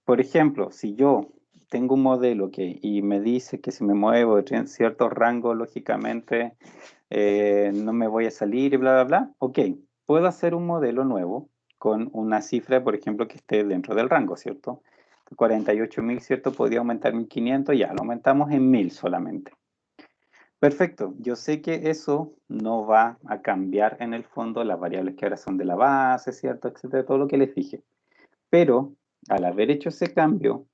Speaker 1: Por ejemplo, si yo tengo un modelo y me dice que si me muevo en cierto rango, lógicamente no me voy a salir y bla, bla, bla, ok, puedo hacer un modelo nuevo con una cifra, por ejemplo, que esté dentro del rango, ¿cierto? 48.000, ¿cierto? Podría aumentar 1.500, ya, lo aumentamos en 1.000 solamente. Perfecto, yo sé que eso no va a cambiar en el fondo las variables que ahora son de la base, ¿cierto? Etcétera, todo lo que les dije. Pero al haber hecho ese cambio,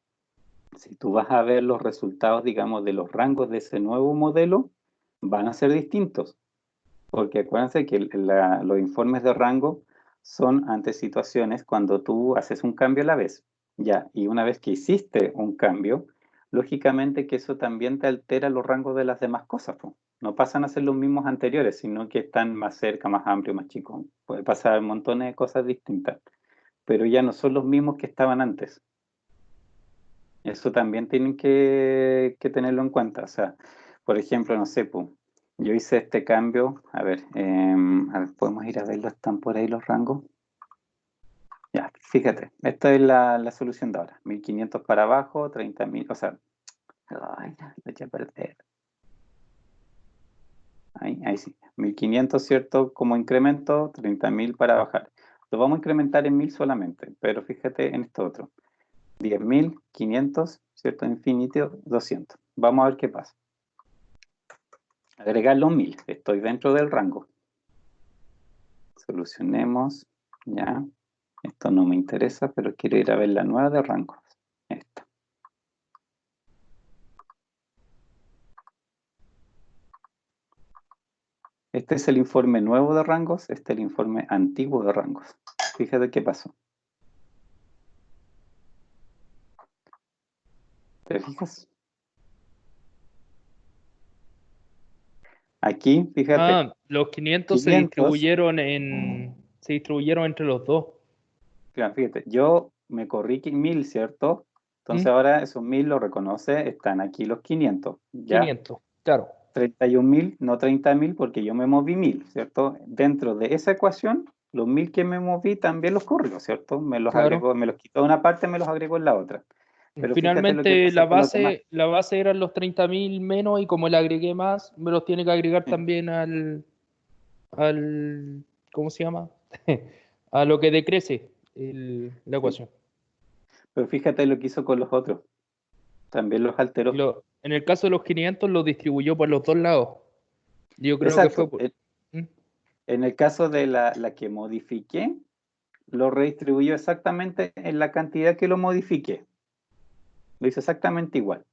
Speaker 1: si tú vas a ver los resultados, digamos, de los rangos de ese nuevo modelo, van a ser distintos. Porque acuérdense que los informes de rango son ante situaciones cuando tú haces un cambio a la vez. Ya, y una vez que hiciste un cambio, lógicamente que eso también te altera los rangos de las demás cosas, po. No pasan a ser los mismos anteriores, sino que están más cerca, más amplios, más chicos. Puede pasar montones de cosas distintas, pero ya no son los mismos que estaban antes. Eso también tienen que tenerlo en cuenta. O sea, por ejemplo, no sé, po, yo hice este cambio. A ver, podemos ir a verlo, están por ahí los rangos. Ya, fíjate, esta es la solución de ahora. 1500 para abajo, 30.000, o sea, ay, lo eché a perder. Ahí sí, 1500, ¿cierto? Como incremento, 30.000 para bajar. Lo vamos a incrementar en 1000 solamente, pero fíjate en esto otro. 10.000, 500, ¿cierto? Infinito, 200. Vamos a ver qué pasa. Agregar los 1000. Estoy dentro del rango. Solucionemos. Ya. Esto no me interesa, pero quiero ir a ver la nueva de rangos. Esta. Este es el informe nuevo de rangos. Este es el informe antiguo de rangos. Fíjate qué pasó. ¿Te fijas? Aquí, fíjate.
Speaker 2: Los 500 se
Speaker 1: 500.
Speaker 2: distribuyeron entre los dos.
Speaker 1: Claro, fíjate, yo me corrí 1000, ¿cierto? Entonces ahora esos 1000 lo reconoce, están aquí los 500, ¿ya?
Speaker 2: 500, claro.
Speaker 1: 31.000, no 30.000, porque yo me moví 1000, ¿cierto? Dentro de esa ecuación, los 1000 que me moví también los corrió, ¿cierto? Me los
Speaker 2: Claro.
Speaker 1: agregó, me los quitó de una parte, me los agregó en la otra. Pero fíjate lo que
Speaker 2: Finalmente
Speaker 1: pasa con los demás.
Speaker 2: la base eran los 30.000 menos y como le agregué más, me los tiene que agregar
Speaker 1: Sí.
Speaker 2: también ¿cómo se llama? A lo que decrece la ecuación.
Speaker 1: Pero fíjate lo que hizo con los otros. También los alteró.
Speaker 2: En el caso de los 500 lo distribuyó por los dos lados. Yo creo que fue
Speaker 1: Exacto.
Speaker 2: por... ¿Mm?
Speaker 1: En el caso de la que modifiqué, lo redistribuyó exactamente en la cantidad que lo modifiqué. Lo hizo exactamente igual.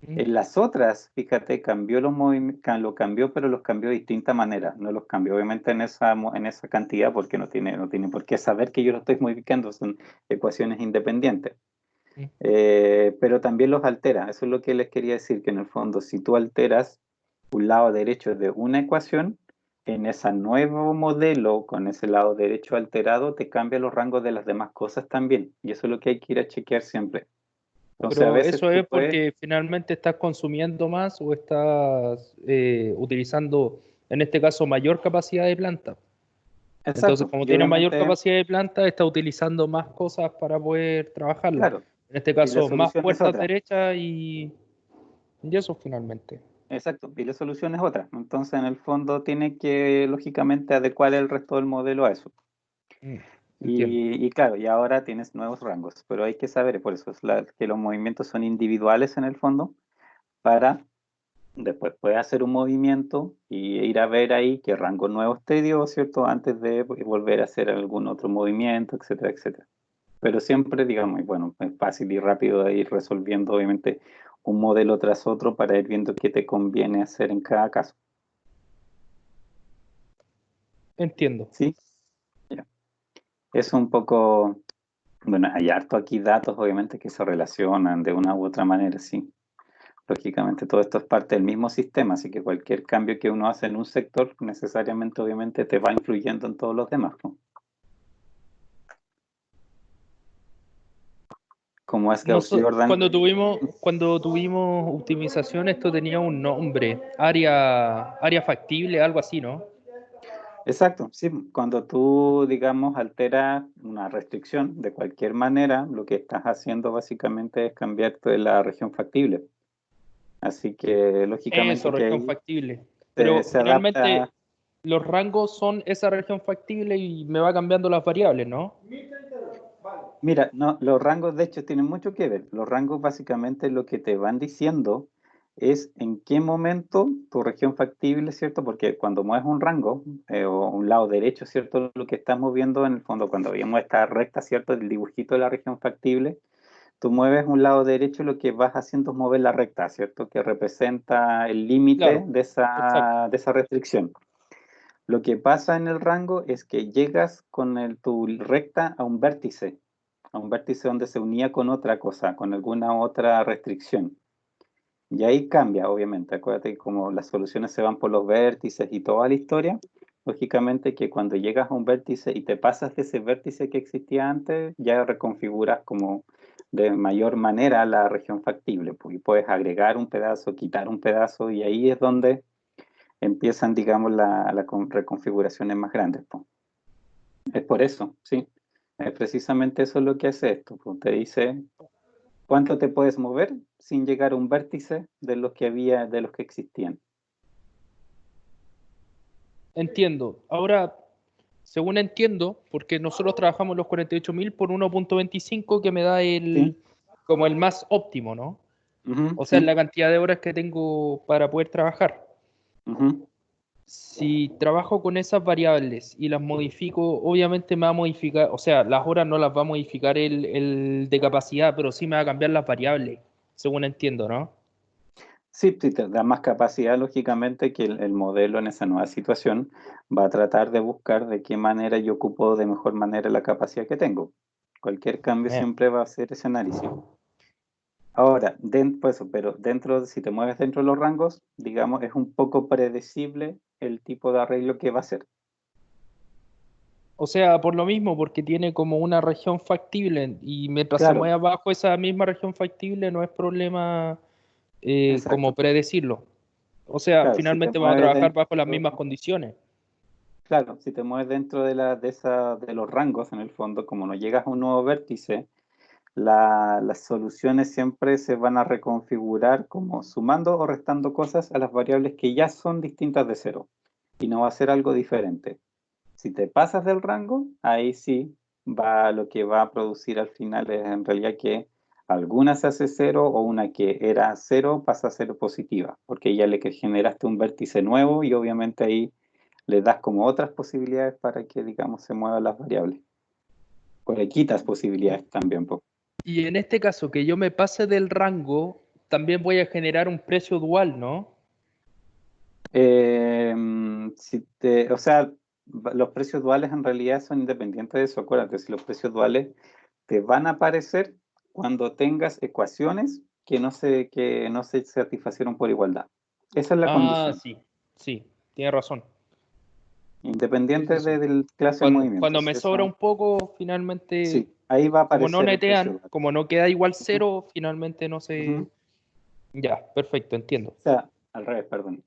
Speaker 2: ¿Mm?
Speaker 1: En las otras, fíjate, cambió los movimientos, lo cambió, pero los cambió de distinta manera. No los cambió obviamente en esa cantidad porque no tiene por qué saber que yo lo estoy modificando, son ecuaciones independientes.
Speaker 2: ¿Mm?
Speaker 1: Pero también los altera. Eso es lo que les quería decir, que en el fondo, si tú alteras un lado derecho de una ecuación, en ese nuevo modelo, con ese lado derecho alterado, te cambia los rangos de las demás cosas también. Y eso es lo que hay que ir a chequear siempre. Entonces, a
Speaker 2: Pero
Speaker 1: veces
Speaker 2: eso
Speaker 1: tú
Speaker 2: es
Speaker 1: puedes...
Speaker 2: porque finalmente estás consumiendo más o estás utilizando, en este caso, mayor capacidad de planta. Entonces,
Speaker 1: Exacto.
Speaker 2: como
Speaker 1: Y
Speaker 2: tiene mayor
Speaker 1: obviamente,
Speaker 2: capacidad de planta, está utilizando más cosas para poder trabajarla.
Speaker 1: claro.
Speaker 2: En este
Speaker 1: Y la
Speaker 2: caso, más
Speaker 1: solución es
Speaker 2: puertas
Speaker 1: otra.
Speaker 2: derechas y eso finalmente.
Speaker 1: Exacto. Y la solución es otra. Entonces, en el fondo, tiene que, lógicamente, adecuar el resto del modelo a eso.
Speaker 2: Entiendo.
Speaker 1: Y claro, y ahora tienes nuevos rangos, pero hay que saber, por eso es que los movimientos son individuales en el fondo, para después puedes hacer un movimiento y ir a ver ahí qué rango nuevo te dio, ¿cierto? Antes de volver a hacer algún otro movimiento, etcétera, etcétera. Pero siempre, digamos, y bueno, es fácil y rápido de ir resolviendo, obviamente, un modelo tras otro para ir viendo qué te conviene hacer en cada caso.
Speaker 2: Entiendo.
Speaker 1: ¿Sí? Ya. Es un poco, bueno, hay harto aquí datos, obviamente, que se relacionan de una u otra manera, sí. Lógicamente, todo esto es parte del mismo sistema, así que cualquier cambio que uno hace en un sector, necesariamente, obviamente, te va influyendo en todos los demás, ¿no? Como es Gauss-Jordan.
Speaker 2: Cuando tuvimos optimización, esto tenía un nombre, área factible, algo así, ¿no?
Speaker 1: Exacto, sí. Cuando tú, digamos, alteras una restricción de cualquier manera, lo que estás haciendo básicamente es cambiarte la región factible. Así que,
Speaker 2: Eso,
Speaker 1: lógicamente, que
Speaker 2: región
Speaker 1: ahí
Speaker 2: factible.
Speaker 1: se,
Speaker 2: Pero
Speaker 1: se
Speaker 2: finalmente
Speaker 1: adapta.
Speaker 2: los rangos son esa región factible y me va cambiando las variables, ¿no?
Speaker 1: Mira, no, los rangos de hecho tienen mucho que ver. Los rangos básicamente lo que te van diciendo es en qué momento tu región factible, ¿cierto? Porque cuando mueves un rango o un lado derecho, ¿cierto? Lo que estamos viendo en el fondo, cuando vemos esta recta, ¿cierto? El dibujito de la región factible, tú mueves un lado derecho, lo que vas haciendo es mover la recta, ¿cierto? Que representa el límite
Speaker 2: Claro, exacto.
Speaker 1: de esa restricción. Lo que pasa en el rango es que llegas con tu recta a un vértice donde se unía con otra cosa, con alguna otra restricción. Y ahí cambia, obviamente. Acuérdate que como las soluciones se van por los vértices y toda la historia, lógicamente que cuando llegas a un vértice y te pasas de ese vértice que existía antes, ya reconfiguras como de mayor manera la región factible, pues, y puedes agregar un pedazo, quitar un pedazo, y ahí es donde empiezan, digamos, reconfiguraciones más grandes, pues. Es por eso, sí. Es precisamente eso lo que hace esto, pues. Te dice cuánto te puedes mover sin llegar a un vértice de los que había, de los que existían.
Speaker 2: Entiendo. Ahora, según entiendo, porque nosotros trabajamos los 48.000 por 1.25 que me da
Speaker 1: Sí,
Speaker 2: como el más óptimo, ¿no?
Speaker 1: ujú,
Speaker 2: O sea,
Speaker 1: sí,
Speaker 2: la cantidad de horas que tengo para poder trabajar.
Speaker 1: ujú.
Speaker 2: Si trabajo con esas variables y las modifico, obviamente me va a modificar, o sea, las horas no las va a modificar el de capacidad, pero sí me va a cambiar las variables, según entiendo, ¿no?
Speaker 1: Sí, sí, te da más capacidad, lógicamente, que el modelo en esa nueva situación va a tratar de buscar de qué manera yo ocupo de mejor manera la capacidad que tengo. Cualquier cambio
Speaker 2: Eh.
Speaker 1: siempre va a hacer ese análisis. Ahora, pues, pero si te mueves dentro de los rangos, digamos, es un poco predecible el tipo de arreglo que va a hacer.
Speaker 2: O sea, por lo mismo, porque tiene como una región factible y mientras se
Speaker 1: Claro,
Speaker 2: mueva bajo esa misma región factible no es problema como
Speaker 1: exacto.
Speaker 2: predecirlo. O sea,
Speaker 1: Claro, si te
Speaker 2: finalmente vamos a
Speaker 1: mueves
Speaker 2: trabajar bajo las
Speaker 1: dentro,
Speaker 2: mismas condiciones.
Speaker 1: claro, si te mueves dentro de los rangos, en el fondo, como no llegas a un nuevo vértice, las soluciones siempre se van a reconfigurar como sumando o restando cosas a las variables que ya son distintas de cero. Y no va a ser algo diferente. Si te pasas del rango, ahí sí lo que va a producir al final es en realidad que alguna se hace cero o una que era cero pasa a ser positiva, porque ya le que generaste un vértice nuevo y obviamente ahí le das como otras posibilidades para que, digamos, se muevan las variables. O le quitas posibilidades también, po.
Speaker 2: Y en este caso, que yo me pase del rango, también voy a generar un precio dual, ¿no?
Speaker 1: O sea, los precios duales en realidad son independientes de eso. Acuérdate, si los precios duales te van a aparecer cuando tengas ecuaciones que no se satisfacieron por igualdad. Esa es la
Speaker 2: Ah,
Speaker 1: condición,
Speaker 2: sí, sí, tiene razón. Sí, sí,
Speaker 1: independiente
Speaker 2: sí.
Speaker 1: del clase de movimiento.
Speaker 2: Cuando
Speaker 1: Si
Speaker 2: me sobra
Speaker 1: eso,
Speaker 2: un poco, finalmente,
Speaker 1: sí, ahí va a
Speaker 2: como no
Speaker 1: aparecer el precio
Speaker 2: netean,
Speaker 1: dual.
Speaker 2: como no queda igual
Speaker 1: Ujú,
Speaker 2: cero, finalmente no se...
Speaker 1: ujú.
Speaker 2: Ya, perfecto, entiendo.
Speaker 1: O sea, al revés, perdón.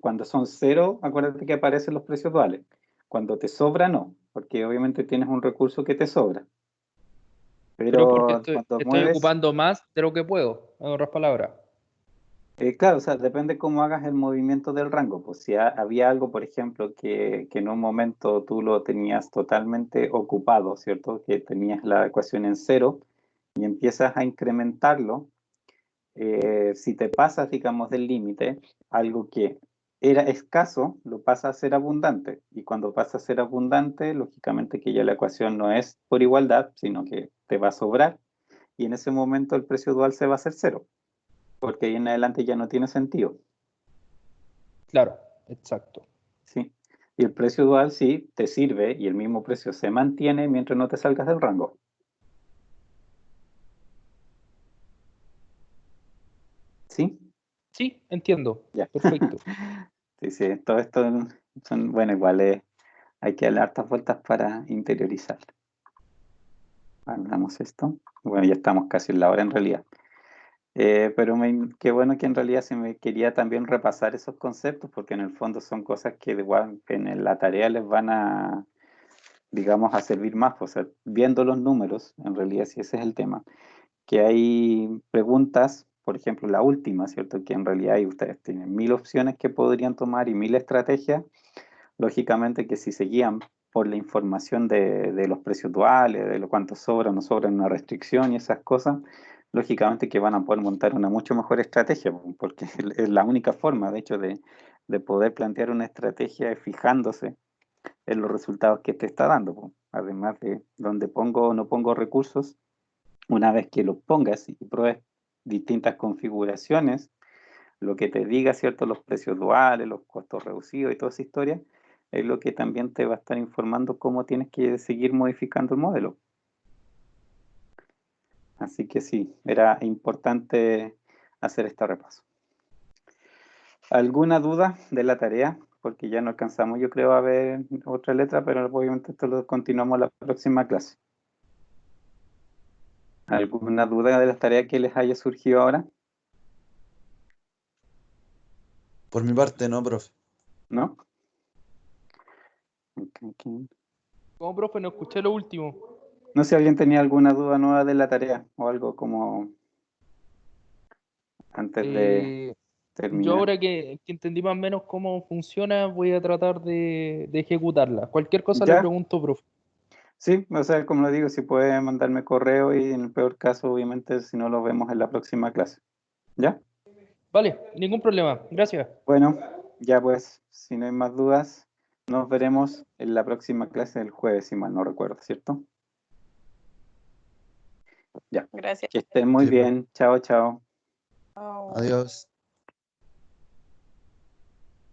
Speaker 1: Cuando son cero, acuérdate que aparecen los precios duales. Cuando te sobra, no, porque obviamente tienes un recurso que te sobra.
Speaker 2: Pero porque
Speaker 1: Pero cuando
Speaker 2: estoy
Speaker 1: mueves,
Speaker 2: ocupando más de lo que puedo, en otras palabras.
Speaker 1: claro, o sea, depende cómo hagas el movimiento del rango. Pues si había algo, por ejemplo, que en un momento tú lo tenías totalmente ocupado, ¿cierto? Que tenías la ecuación en cero y empiezas a incrementarlo, si te pasas, digamos, del límite, algo que era escaso, lo pasa a ser abundante. Y cuando pasa a ser abundante, lógicamente que ya la ecuación no es por igualdad, sino que te va a sobrar. Y en ese momento el precio dual se va a hacer cero, porque ahí en adelante ya no tiene sentido,
Speaker 2: Claro, exacto.
Speaker 1: ¿sí? Y el precio dual sí te sirve y el mismo precio se mantiene mientras no te salgas del rango, ¿sí?
Speaker 2: Sí, entiendo.
Speaker 1: Ya.
Speaker 2: Perfecto.
Speaker 1: Sí, sí, todo esto son, bueno, igual hay que darle hartas vueltas para interiorizar. Hablamos esto. Bueno, ya estamos casi en la hora en realidad. Pero qué bueno que en realidad se me quería también repasar esos conceptos, porque en el fondo son cosas que igual en la tarea les van a, digamos, a servir más. O sea, viendo los números, en realidad, si ese es el tema, que hay preguntas, por ejemplo, la última, ¿cierto? Que en realidad ustedes tienen 1000 opciones que podrían tomar y 1000 estrategias. Lógicamente que si se guían por la información de los precios duales, de lo cuánto sobra o no sobra en una restricción y esas cosas, lógicamente que van a poder montar una mucho mejor estrategia, porque es la única forma, de hecho, de poder plantear una estrategia es fijándose en los resultados que te está dando. Además de donde pongo o no pongo recursos, una vez que los pongas y pruebes distintas configuraciones, lo que te diga, ¿cierto? Los precios duales, los costos reducidos y toda esa historia, es lo que también te va a estar informando cómo tienes que seguir modificando el modelo. Así que sí, era importante hacer este repaso. ¿Alguna duda de la tarea? Porque ya no alcanzamos, yo creo, a ver otra letra, pero obviamente esto lo continuamos la próxima clase. ¿Alguna duda de la tarea que les haya surgido ahora?
Speaker 4: Por mi parte, no, profe.
Speaker 1: ¿No? Ok.
Speaker 2: ¿Cómo, profe? No escuché lo último.
Speaker 1: No sé si alguien tenía alguna duda nueva de la tarea o algo como antes de
Speaker 2: Yo
Speaker 1: terminar.
Speaker 2: ahora que entendí más o menos cómo funciona, voy a tratar de ejecutarla. Cualquier cosa le
Speaker 1: ¿Ya?
Speaker 2: pregunto, profe.
Speaker 1: Sí, o sea, como lo digo, si puede mandarme correo y en el peor caso, obviamente, si no lo vemos en la próxima clase. ¿Ya?
Speaker 2: Vale, ningún problema. Gracias.
Speaker 1: Bueno, ya pues, si no hay más dudas, nos veremos en la próxima clase del jueves, si mal no recuerdo, ¿cierto? Ya.
Speaker 5: Gracias.
Speaker 1: Que estén muy
Speaker 4: Sí, profe.
Speaker 1: bien. Chao, chao.
Speaker 5: Chao.
Speaker 4: Adiós.